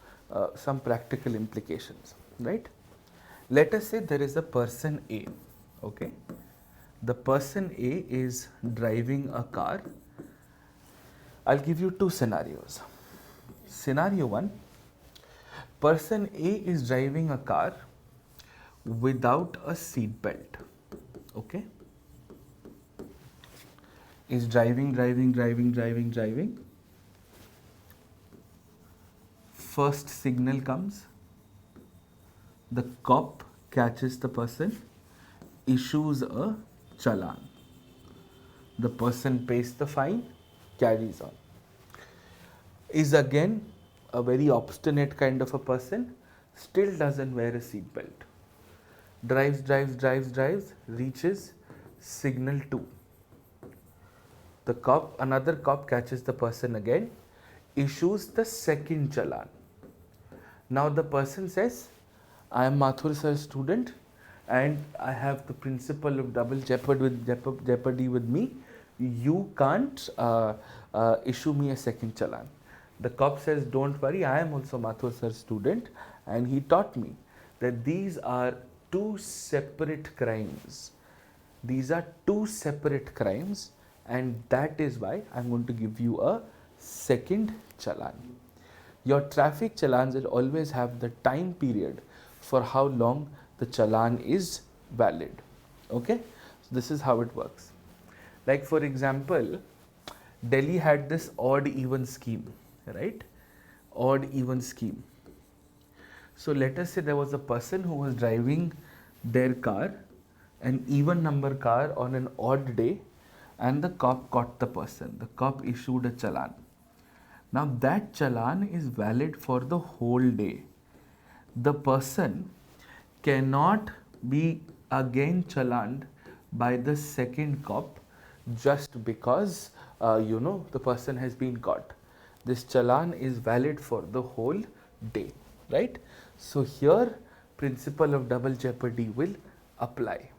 some practical implications, right? Let us say there is a person A, okay? The person A is driving a car. I'll give you two scenarios. Scenario 1, person A is driving a car without a seat belt, okay? Is driving. First signal comes, the cop catches the person, issues a challan. The person pays the fine, carries on. Is again a very obstinate kind of a person, still doesn't wear a seat belt. Drives, reaches signal 2. Another cop catches the person again, issues the second challan. Now the person says, I am Mathur sir's student and I have the principle of double jeopardy with me. You can't issue me a second challan. The cop says, don't worry, I am also Mathur sir's student and he taught me that these are two separate crimes. These are two separate crimes, and that is why I'm going to give you a second challan. Your traffic challans will always have the time period for how long the challan is valid. Okay, so this is how it works. Like for example, Delhi had this odd even scheme, right? Odd even scheme. So let us say there was a person who was driving their car, an even number car on an odd day, and the cop caught the person. The cop issued a challan. Now that challan is valid for the whole day. The person cannot be again challaned by the second cop just because the person has been caught. This challan is valid for the whole day, right? So here principle of double jeopardy will apply.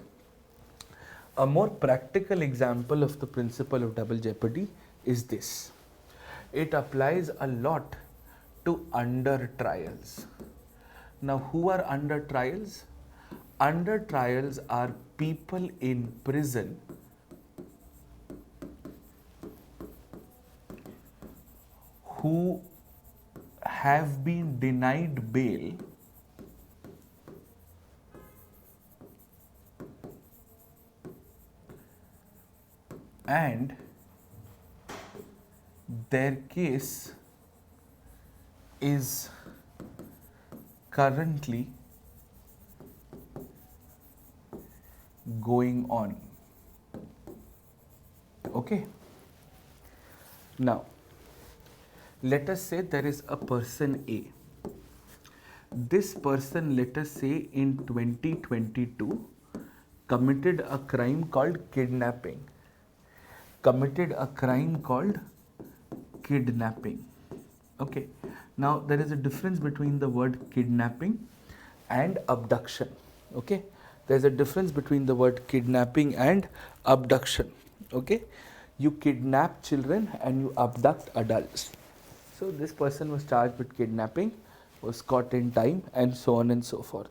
A more practical example of the principle of double jeopardy is this. It applies a lot to under trials. Now, who are under trials? Under trials are people in prison who have been denied bail and their case is currently going on. Okay. Now, let us say there is a person A. This person, let us say in 2022, committed a crime called kidnapping. Committed a crime called kidnapping. Okay. Now, there is a difference between the word kidnapping and abduction. Okay. There's a difference between the word kidnapping and abduction. Okay. You kidnap children and you abduct adults. So, this person was charged with kidnapping, was caught in time, and so on and so forth.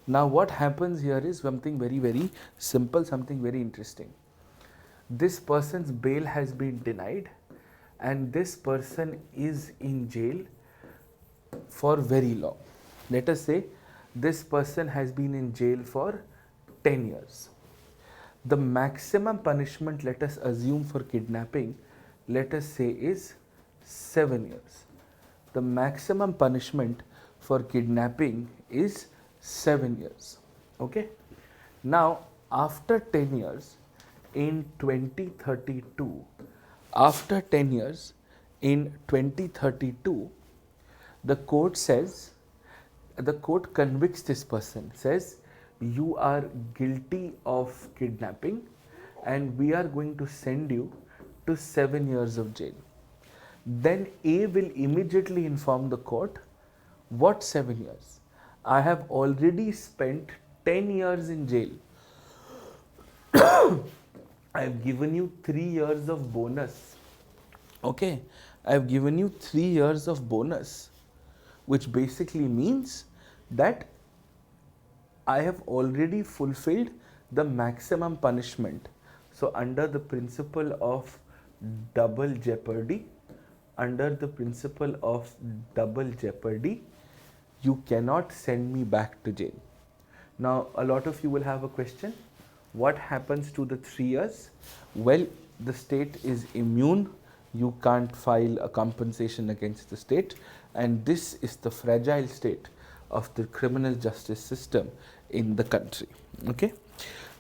Now, what happens here is something very, very simple, something very interesting. This person's bail has been denied, and this person is in jail for very long. Let us say this person has been in jail for 10 years. The maximum punishment, let us assume, for kidnapping, let us say, is 7 years. The maximum punishment for kidnapping is 7 years. Okay. Now, after 10 years, in 2032, after 10 years, in 2032, the court says, the court convicts this person, says, you are guilty of kidnapping and we are going to send you to 7 years of jail. Then A will immediately inform the court, what 7 years? I have already spent 10 years in jail. I have given you 3 years of bonus. Okay, I have given you 3 years of bonus, which basically means that I have already fulfilled the maximum punishment. So, under the principle of double jeopardy, you cannot send me back to jail. Now, a lot of you will have a question. What happens to the 3 years? Well, the state is immune. You can't file a compensation against the state, and this is the fragile state of the criminal justice system in the country. Okay,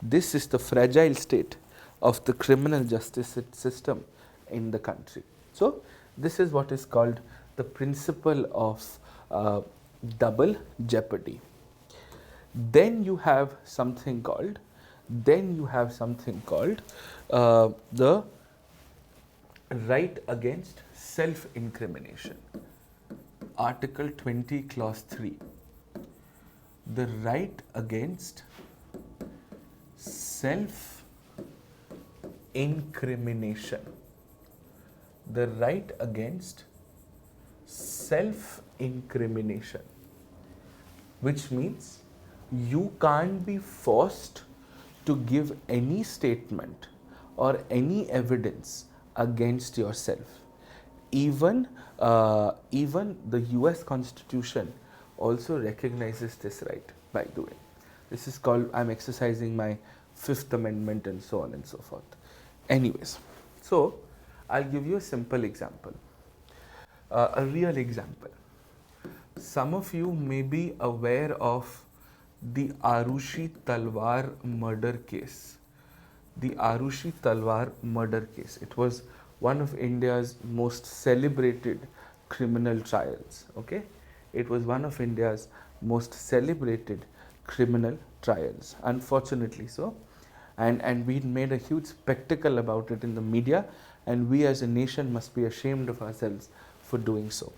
this is the fragile state of the criminal justice system in the country. So, this is what is called the principle of double jeopardy. Then you have something called the right against self-incrimination. Article 20, Clause 3. The right against self-incrimination. The right against self-incrimination, which means you can't be forced to give any statement or any evidence against yourself. Even the US Constitution also recognizes this right, by the way. This is called, I'm exercising my Fifth Amendment and so on and so forth. Anyways, so I'll give you a simple example, a real example. Some of you may be aware of the Arushi Talwar murder case. The Arushi Talwar murder case. It was one of India's most celebrated criminal trials. Okay, it was one of India's most celebrated criminal trials, unfortunately so. And we made a huge spectacle about it in the media, and we as a nation must be ashamed of ourselves for doing so.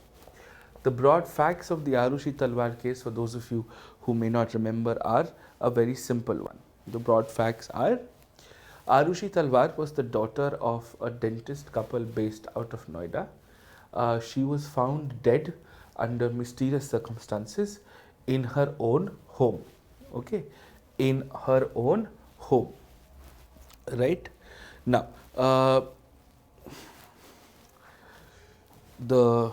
The broad facts of the Arushi Talwar case, for those of you who may not remember, are a very simple one. The broad facts are, Arushi Talwar was the daughter of a dentist couple based out of Noida. She was found dead under mysterious circumstances in her own home. Okay, in her own home. Right now, the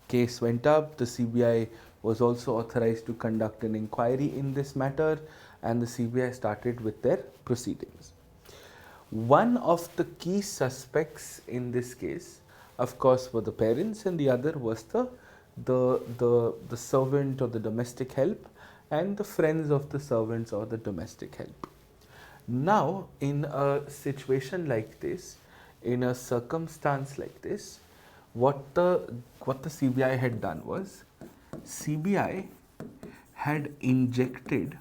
case went up. The CBI was also authorized to conduct an inquiry in this matter, and the CBI started with their proceedings. One of the key suspects in this case, of course, were the parents, and the other was the servant or the domestic help, and the friends of the servants or the domestic help. Now, in a situation like this, in a circumstance like this, what the CBI had done was, CBI had injected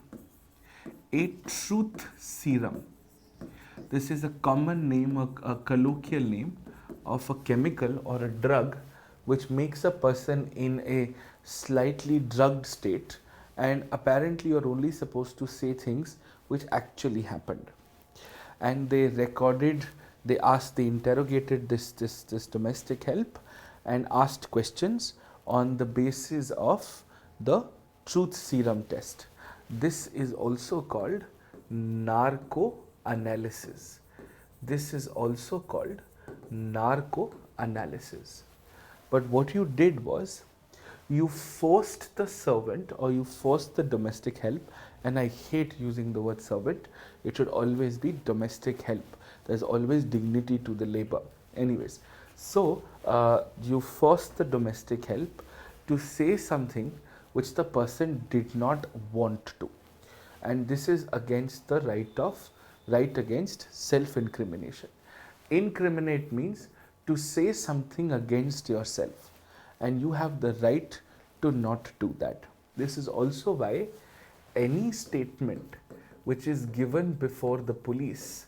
a truth serum. This is a common name, a colloquial name of a chemical or a drug which makes a person in a slightly drugged state, and apparently you're only supposed to say things which actually happened. And they recorded, they interrogated this domestic help and asked questions on the basis of the truth serum test. This is also called narco analysis. This is also called narco analysis. But what you did was, you forced the servant or you forced the domestic help, and I hate using the word servant, it should always be domestic help. There's always dignity to the labor. Anyways, so you forced the domestic help to say something which the person did not want to, and this is against the right against self-incrimination. Incriminate means to say something against yourself, and you have the right to not do that. This is also why any statement which is given before the police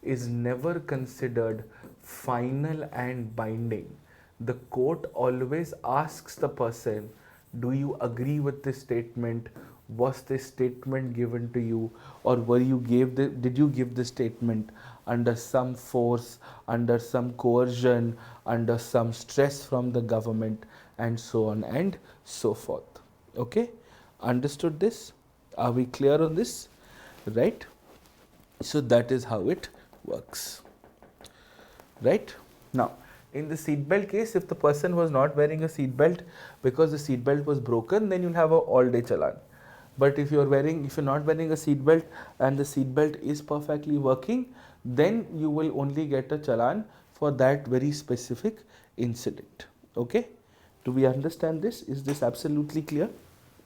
is never considered final and binding. The court always asks the person, do you agree with this statement? Was this statement given to you, or did you give the statement under some force, under some coercion, under some stress from the government, and so on and so forth. Okay, understood this? Are we clear on this? Right? So that is how it works. Right? Now, in the seatbelt case, if the person was not wearing a seatbelt because the seatbelt was broken, then you'll have a all-day challan. But if you're not wearing a seatbelt and the seatbelt is perfectly working, then you will only get a challan for that very specific incident. Okay? Do we understand this? Is this absolutely clear?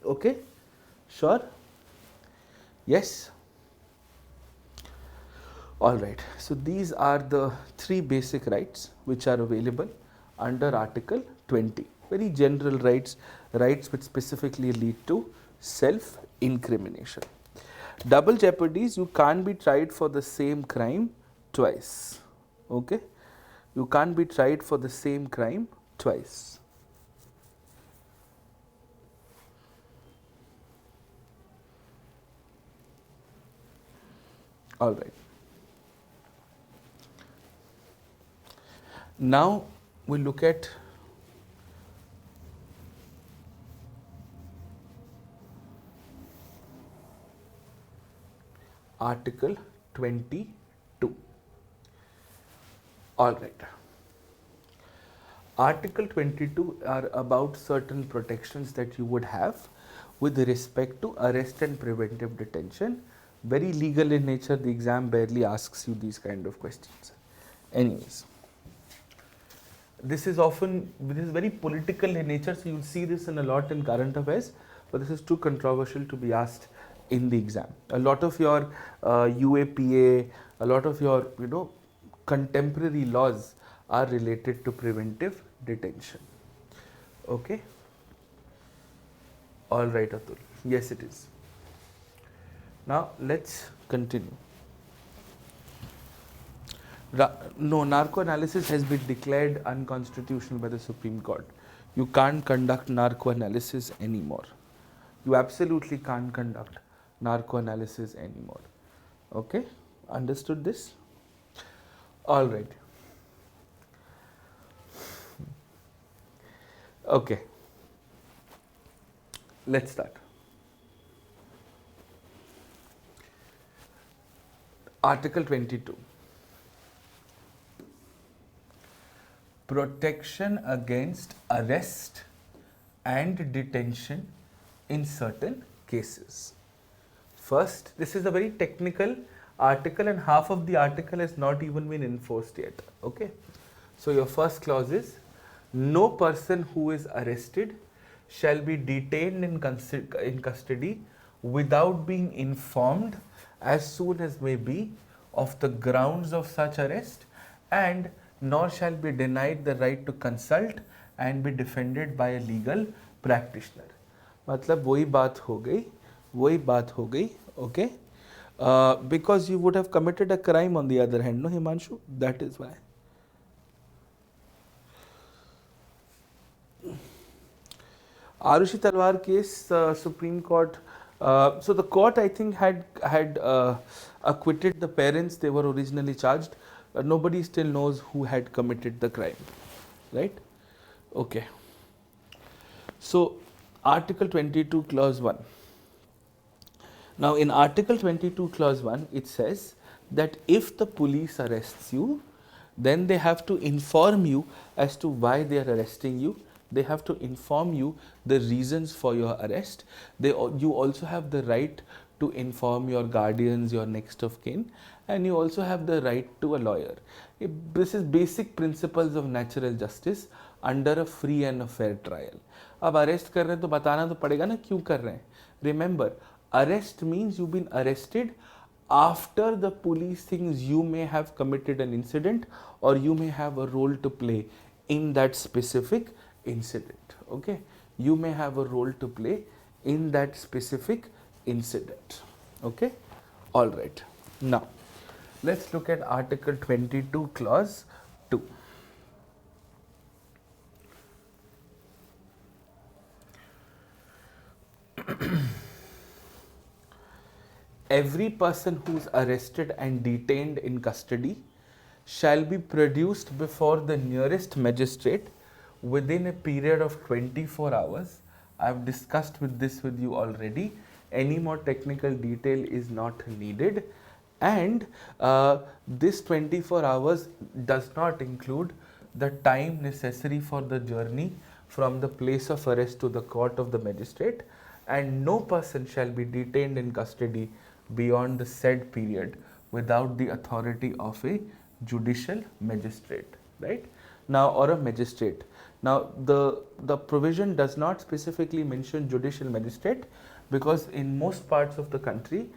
Okay? Sure? Yes? Alright, so these are the three basic rights which are available under Article 20. Very general rights, rights which specifically lead to self-incrimination. Double jeopardy is you can't be tried for the same crime twice. Okay? You can't be tried for the same crime twice. Alright. Now we look at Article 22. Alright. Article 22 are about certain protections that you would have with respect to arrest and preventive detention. Very legal in nature, the exam barely asks you these kind of questions. Anyways, this is very political in nature, so you'll see this in a lot in current affairs, but this is too controversial to be asked in the exam. A lot of your UAPA, a lot of your contemporary laws are related to preventive detention. Okay? All right, Atul. Yes, it is. Now, let's continue. No, narco analysis has been declared unconstitutional by the Supreme Court. You can't conduct narco analysis anymore. You absolutely can't conduct narco analysis anymore. Okay? Understood this? All right. Okay. Let's start. Article 22. Protection against arrest and detention in certain cases. First, this is a very technical article and half of the article has not even been enforced yet. Okay. So your first clause is, no person who is arrested shall be detained in custody without being informed as soon as may be of the grounds of such arrest, and nor shall be denied the right to consult and be defended by a legal practitioner. मतलब वही बात हो गई, okay? Because you would have committed a crime on the other hand, no Himanshu? That is why. Arushi Talwar case, Supreme Court. So the court, I think, had acquitted the parents. They were originally charged. Nobody still knows who had committed the crime, right? Okay. So Article 22, Clause 1. Now in Article 22, Clause 1, it says that if the police arrests you, then they have to inform you as to why they are arresting you. They have to inform you the reasons for your arrest. You also have the right to inform your guardians, your next of kin, and you also have the right to a lawyer. This is basic principles of natural justice under a free and a fair trial. अब arrest कर रहे हैं तो बताना तो पड़ेगा ना क्यों कर रहे हैं. Remember, arrest means you've been arrested after the police thinks you may have committed an incident or you may have a role to play in that specific incident. Okay, you may have a role to play in that specific incident. Okay, all right. Now let's look at Article 22, Clause 2. Every person who is arrested and detained in custody shall be produced before the nearest magistrate within a period of 24 hours. I have discussed this with you already. Any more technical detail is not needed. And this 24 hours does not include the time necessary for the journey from the place of arrest to the court of the magistrate, and no person shall be detained in custody beyond the said period without the authority of a judicial magistrate, right? Now, or a magistrate. Now, the provision does not specifically mention judicial magistrate because in most parts of the country,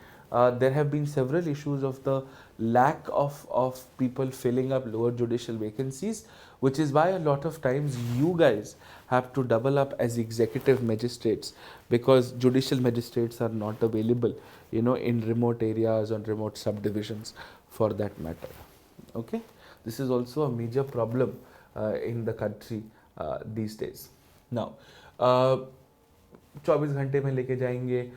there have been several issues of the lack of people filling up lower judicial vacancies, which is why a lot of times you guys have to double up as executive magistrates because judicial magistrates are not available, you know, in remote areas or remote subdivisions for that matter. Okay, this is also a major problem in the country these days. Now, 24 घंटे में लेके जाएंगे,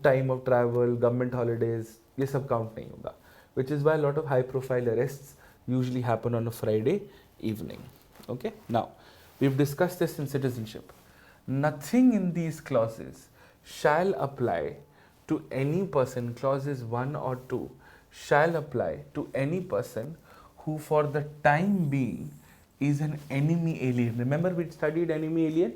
time of travel, government holidays, ये सब count नहीं होगा, which is why a lot of high profile arrests usually happen on a Friday evening. Okay, now we've discussed this in citizenship. Nothing in these clauses shall apply to any person, clauses 1 or 2 shall apply to any person who for the time being is an enemy alien. Remember we studied enemy alien,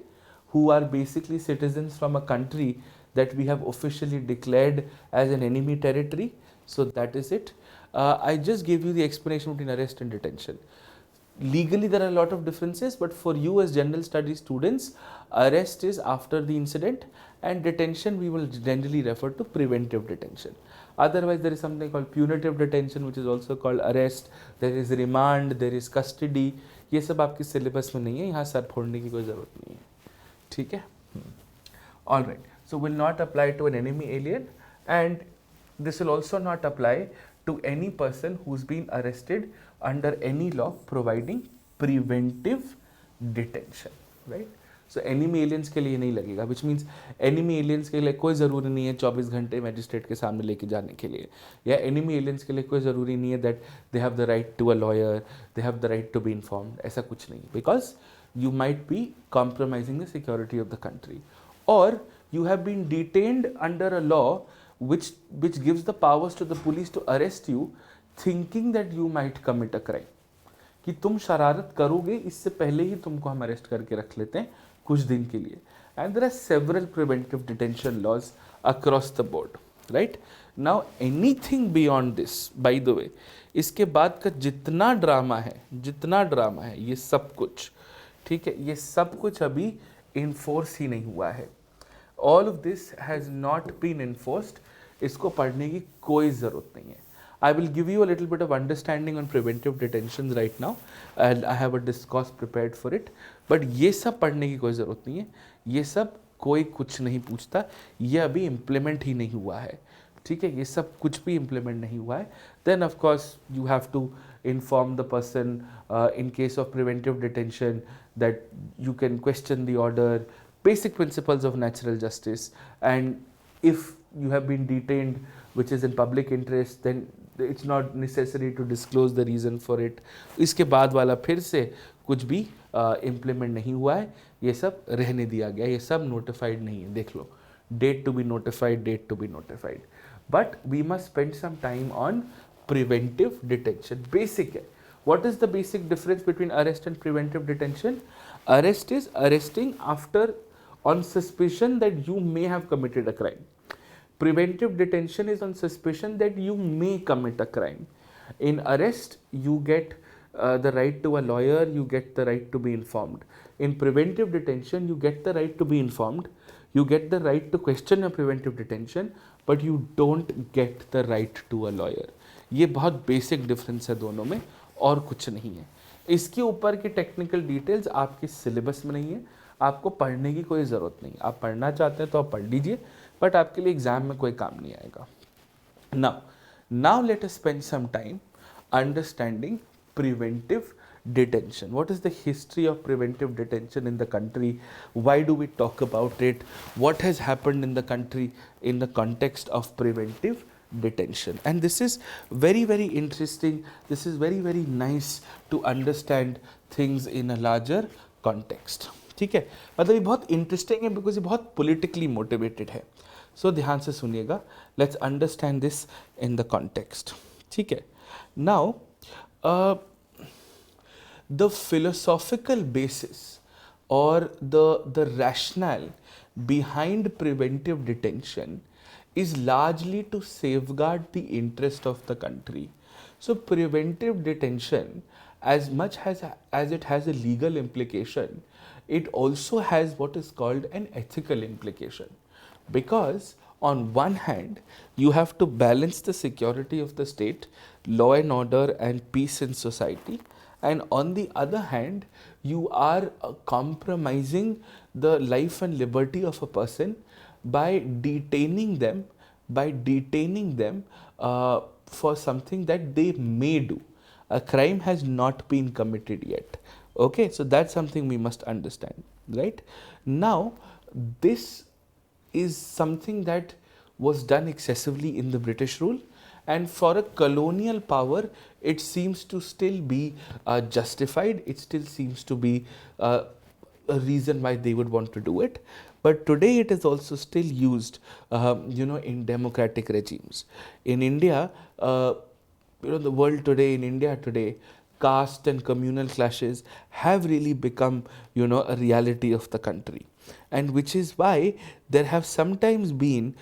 who are basically citizens from a country that we have officially declared as an enemy territory. So that is it. I just gave you the explanation between arrest and detention. Legally there are a lot of differences, but for you as general studies students, arrest is after the incident and detention we will generally refer to preventive detention. Otherwise there is something called punitive detention, which is also called arrest. There is remand, there is custody. ये सब आपके syllabus में नहीं है, यहाँ sir फोड़ने की कोई ज़रूरत नहीं है, ठीक है? All right. So will not apply to an enemy alien, and this will also not apply to any person who's been arrested under any law providing preventive detention, right? So enemy aliens के लिए नहीं लगेगा, which means enemy aliens के लिए कोई ज़रूरी नहीं है 24 घंटे मैजिस्ट्रेट के सामने लेके जाने के लिए, या enemy aliens के लिए कोई ज़रूरी नहीं है that they have the right to a lawyer, they have the right to be informed, ऐसा कुछ नहीं, because you might be compromising the security of the country, or you have been detained under a law which gives the powers to the police to arrest you thinking that you might commit a crime, कि तुम शरारत करोगे इससे पहले ही तुमको हम arrest करके रख लेते हैं कुछ दिन के लिए. And there are several preventive detention laws across the board. Right. Now anything beyond this, by the way, इसके बाद का जितना ड्रामा है, जितना ड्रामा है, ये सब कुछ, ठीक है, ये सब कुछ अभी इन्फोर्स ही नहीं हुआ है. All of this has not been enforced. इसको पढ़ने की कोई ज़रूरत नहीं है. I will give you a little bit of understanding on preventive detentions right now, and I have a discourse prepared for it. But ये सब पढ़ने की कोई ज़रूरत नहीं है. ये सब कोई कुछ नहीं पूछता. ये अभी implement ही नहीं हुआ है. ठीक है, ये सब कुछ भी implement नहीं हुआ है. Then of course you have to inform the person in case of preventive detention that you can question the order, basic principles of natural justice, and if you have been detained which is in public interest, then it's not necessary to disclose the reason for it. इसके बाद वाला फिर से कुछ भी implement नहीं हुआ है. ये सब रहने दिया गया, ये सब नोटिफाइड नहीं है. देख लो, date to be notified, date to be notified. But we must spend some time on preventive detention. Basic है. What is the basic difference between arrest and preventive detention? Arrest is arresting after on suspicion that you may have committed a crime. Preventive detention is on suspicion that you may commit a crime. In arrest, you get the right to a lawyer, you get the right to be informed. In preventive detention, you get the right to be informed, you get the right to question your preventive detention, but you don't get the right to a lawyer. ये बहुत basic difference है दोनों में, और कुछ नहीं है. इसके ऊपर की टेक्निकल डिटेल्स आपके सिलेबस में नहीं है, आपको पढ़ने की कोई ज़रूरत नहीं. आप पढ़ना चाहते हैं तो आप पढ़ लीजिए, बट आपके लिए एग्जाम में कोई काम नहीं आएगा. Now let us spend some time understanding preventive detention. What is the history of preventive detention in the country? Why do we talk about it? What has happened in the country in the context of preventive detention? And this is very, very interesting. This is very, very nice to understand things in a larger context. ठीक है, मतलब ये बहुत interesting है because ये बहुत politically motivated है. सो ध्यान से सुनिएगा. Let's understand this in the context. ठीक है. Now the philosophical basis or the rationale behind preventive detention is largely to safeguard the interest of the country. So preventive detention, as much as it has a legal implication, it also has what is called an ethical implication, because on one hand you have to balance the security of the state, law and order and peace in society, and on the other hand you are compromising the life and liberty of a person by detaining them for something that they may do. A crime has not been committed yet. Okay, so that's something we must understand, right? Now this is something that was done excessively in the British rule, and for a colonial power it seems to still be justified. It still seems to be a reason why they would want to do it, but today it is also still used in democratic regimes. In India, the world today, in India today, caste and communal clashes have really become a reality of the country, and which is why there have sometimes been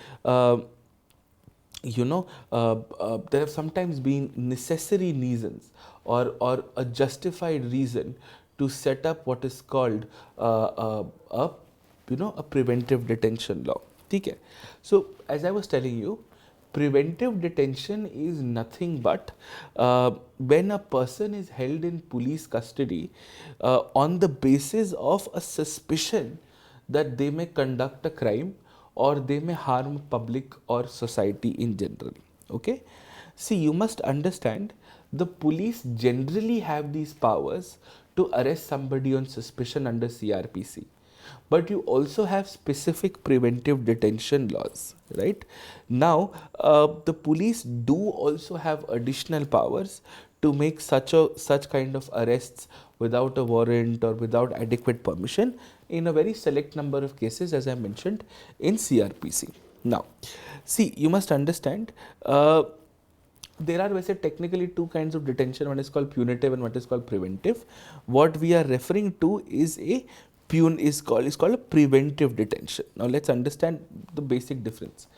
there have sometimes been necessary reasons or a justified reason to set up what is called a preventive detention law. Okay. So as I was telling you, preventive detention is nothing but when a person is held in police custody on the basis of a suspicion that they may conduct a crime or they may harm public or society in general. Okay. See, you must understand, the police generally have these powers to arrest somebody on suspicion under CRPC, but you also have specific preventive detention laws, right? Now the police do also have additional powers to make such kind of arrests without a warrant or without adequate permission in a very select number of cases, as I mentioned, in CRPC. Now see, you must understand, there are technically two kinds of detention. One is called punitive and one is called preventive. What we are referring to is called a preventive detention. Now let's understand the basic difference.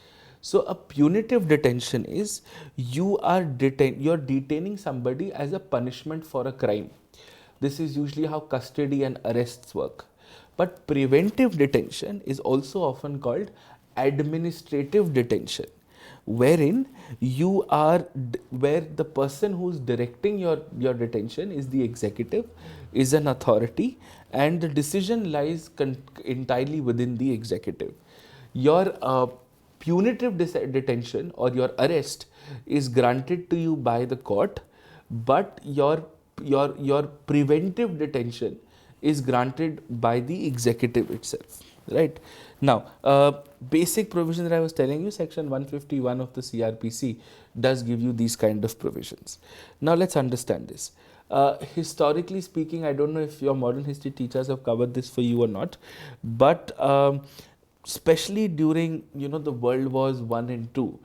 So a punitive detention is you're detaining somebody as a punishment for a crime. This is usually how custody and arrests work. But preventive detention is also often called administrative detention, wherein where the person who's directing your detention is the executive, is an authority, and the decision lies entirely within the executive. Your punitive detention or your arrest is granted to you by the court, but your preventive detention is granted by the executive itself, right? Now, basic provision that I was telling you, section 151 of the CRPC does give you these kind of provisions. Now let's understand this. Historically speaking, I don't know if your modern history teachers have covered this for you or not, but especially during the World Wars 1 and 2,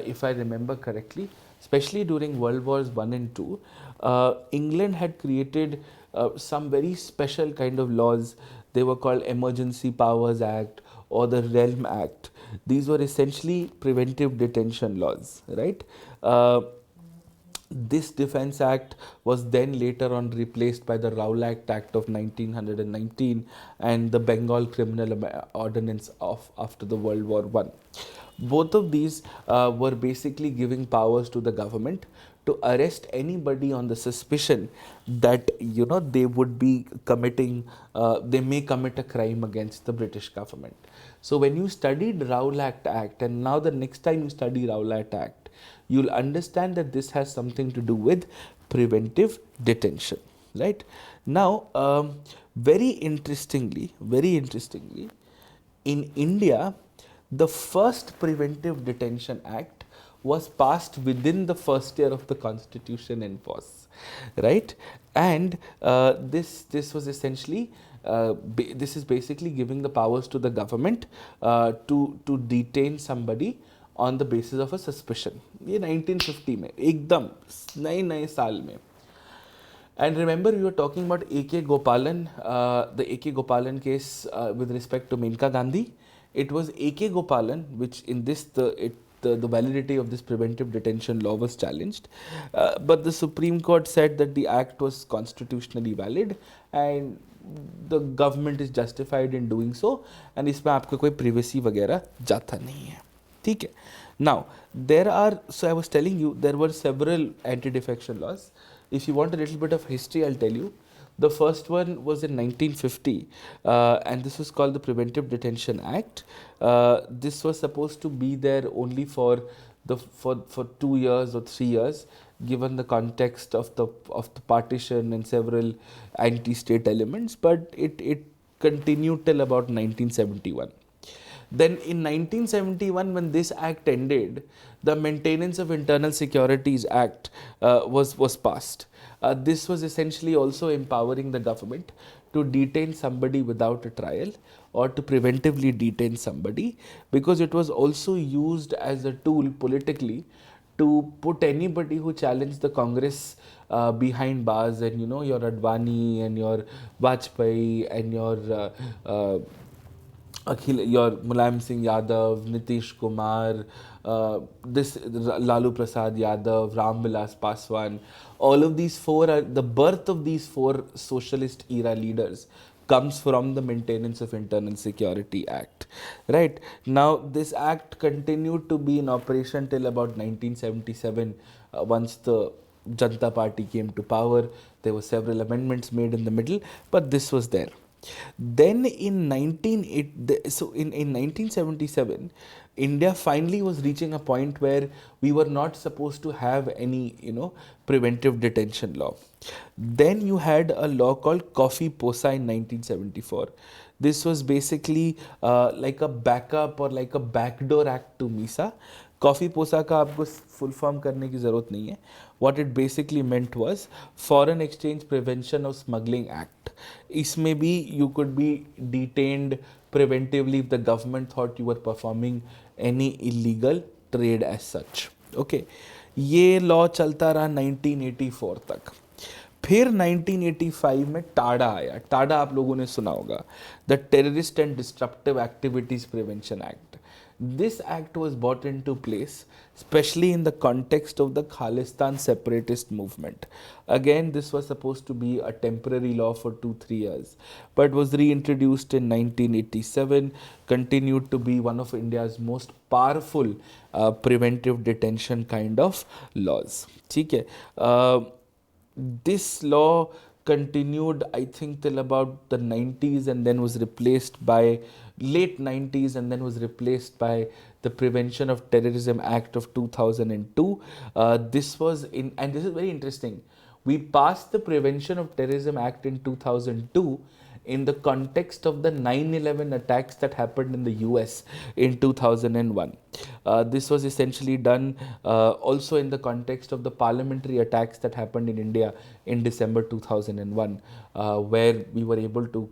if I remember correctly, especially during World Wars 1 and 2, England had created some very special kind of laws. They were called Emergency Powers Act or the Realm Act. These were essentially preventive detention laws, right? This Defence Act was then later on replaced by the Rowlatt Act of 1919 and the Bengal Criminal Ordinance of after the World War I. Both of these were basically giving powers to the government to arrest anybody on the suspicion that they would be committing, they may commit a crime against the British government. So when you studied Rowlatt Act, and now the next time you study Rowlatt Act, you'll understand that this has something to do with preventive detention, right? Now, very interestingly, in India, the first Preventive Detention Act was passed within the first year of the Constitution in force, right? And this was essentially this is basically giving the powers to the government to detain somebody on the basis of a suspicion. ये 1950 में एकदम नए नए साल में. And remember, we were talking about A.K. Gopalan, the A.K. Gopalan case with respect to Menka Gandhi. It was A.K. Gopalan, which in this the validity of this preventive detention law was challenged, but the Supreme Court said that the act was constitutionally valid and the government is justified in doing so, and इसमें आपका कोई privacy वगैरह जाता नहीं है, ठीक है. Now there are, so I was telling you, there were several anti-defection laws. If you want a little bit of history, I'll tell you. The first one was in 1950, and this was called the Preventive Detention Act. This was supposed to be there only for 2 years or 3 years, given the context of the partition and several anti-state elements, but it continued till about 1971. Then in 1971, when this act ended, the Maintenance of Internal Securities Act was passed. This was essentially also empowering the government to detain somebody without a trial or to preventively detain somebody, because it was also used as a tool politically to put anybody who challenged the Congress behind bars, and your Advani and your Vajpayee and your your Mulayam Singh Yadav, Nitish Kumar, this Lalu Prasad Yadav, Ram Vilas Paswan, all of these four are the birth of these four socialist era leaders comes from the Maintenance of Internal Security Act, right? Now this act continued to be in operation till about 1977. Once the Janata Party came to power, there were several amendments made in the middle, but this was there. Then in 1977, India finally was reaching a point where we were not supposed to have any, preventive detention law. Then you had a law called Coffee Posa in 1974. This was basically like a backup or like a backdoor act to MISA. Coffee पोसा का आपको full form करने की ज़रूरत नहीं है. What it basically meant was Foreign Exchange Prevention of Smuggling Act. इसमें भी you could be detained preventively if the government thought you were performing any illegal trade as such. Okay, ये law चलता रहा 1984 तक. फिर 1985 में टाडा आया. टाडा आप लोगों ने सुना होगा, the terrorist and disruptive activities prevention act. This act was brought into place, especially in the context of the Khalistan separatist movement. Again, this was supposed to be a temporary law for 2-3 years, but was reintroduced in 1987, continued to be one of India's most powerful preventive detention kind of laws. ठीक है. This law continued, I think, till about the 90s, and then was replaced by late 90s, and then was replaced by the Prevention of Terrorism Act of 2002. This was in, and this is very interesting. We passed the Prevention of Terrorism Act in 2002 in the context of the 9/11 attacks that happened in the US in 2001. This was essentially done also in the context of the parliamentary attacks that happened in India in December 2001, where we were able to,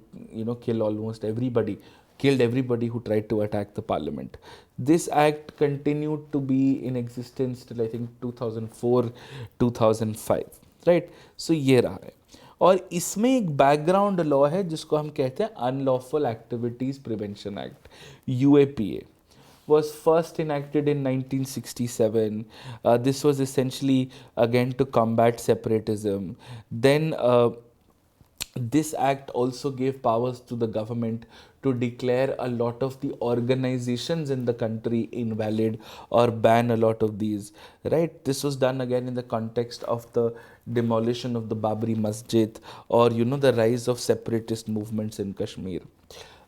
kill almost everybody, killed everybody who tried to attack the parliament. This act continued to be in existence till I think 2004, 2005, right? So ये रहा है. और इसमें एक background law है जिसको हम कहते हैं unlawful activities prevention act, UAPA. Was first enacted in 1967. This was essentially again to combat separatism. Then this act also gave powers to the government to declare a lot of the organizations in the country invalid or ban a lot of these, right? This was done again in the context of the demolition of the Babri Masjid, or the rise of separatist movements in Kashmir.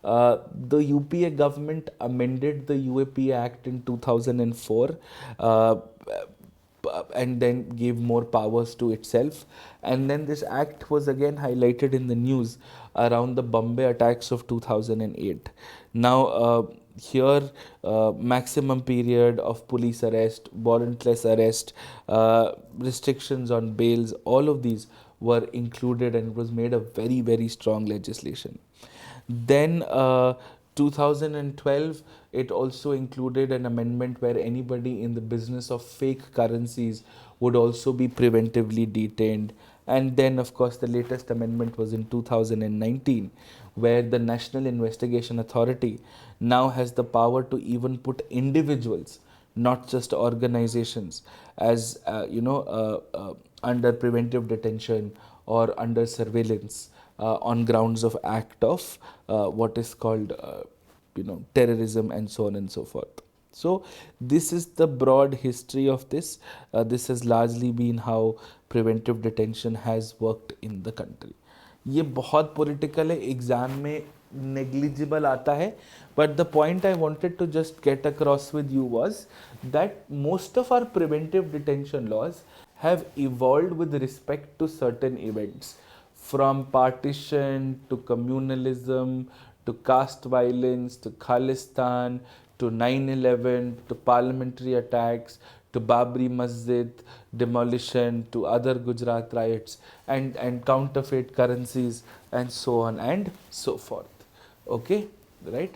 The UPA government amended the UAPA Act in 2004, and then gave more powers to itself. And then this act was again highlighted in the news around the Bombay attacks of 2008. Now, here, maximum period of police arrest, warrantless arrest, restrictions on bails, all of these were included, and it was made a very, very strong legislation. Then 2012, it also included an amendment where anybody in the business of fake currencies would also be preventively detained. And then, of course, the latest amendment was in 2019, where the National Investigation Authority now has the power to even put individuals, not just organizations, as under preventive detention or under surveillance on grounds of act of what is called terrorism and so on and so forth. So this is the broad history of this. This has largely been how preventive detention has worked in the country. ये बहुत political है, exam में negligible आता है, but the point I wanted to just get across with you was that most of our preventive detention laws have evolved with respect to certain events, from partition to communalism to caste violence to Khalistan to 9/11 to parliamentary attacks to Babri Masjid demolition to other Gujarat riots and counterfeit currencies and so on and so forth. Okay, right?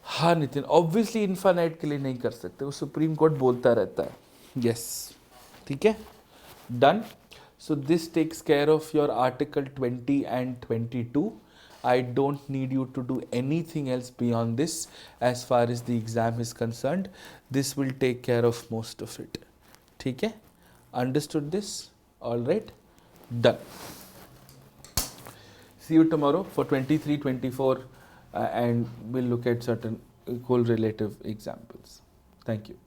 हाँ Nitin, obviously infinite के लिए नहीं कर सकते, वो supreme court बोलता रहता है. यस, ठीक है, done. So this takes care of your Article 20 and 22. I don't need you to do anything else beyond this as far as the exam is concerned. This will take care of most of it. ठीक है? Understood this? All right? Done. See you tomorrow for 23, 24 and we'll look at certain correlative examples. Thank you.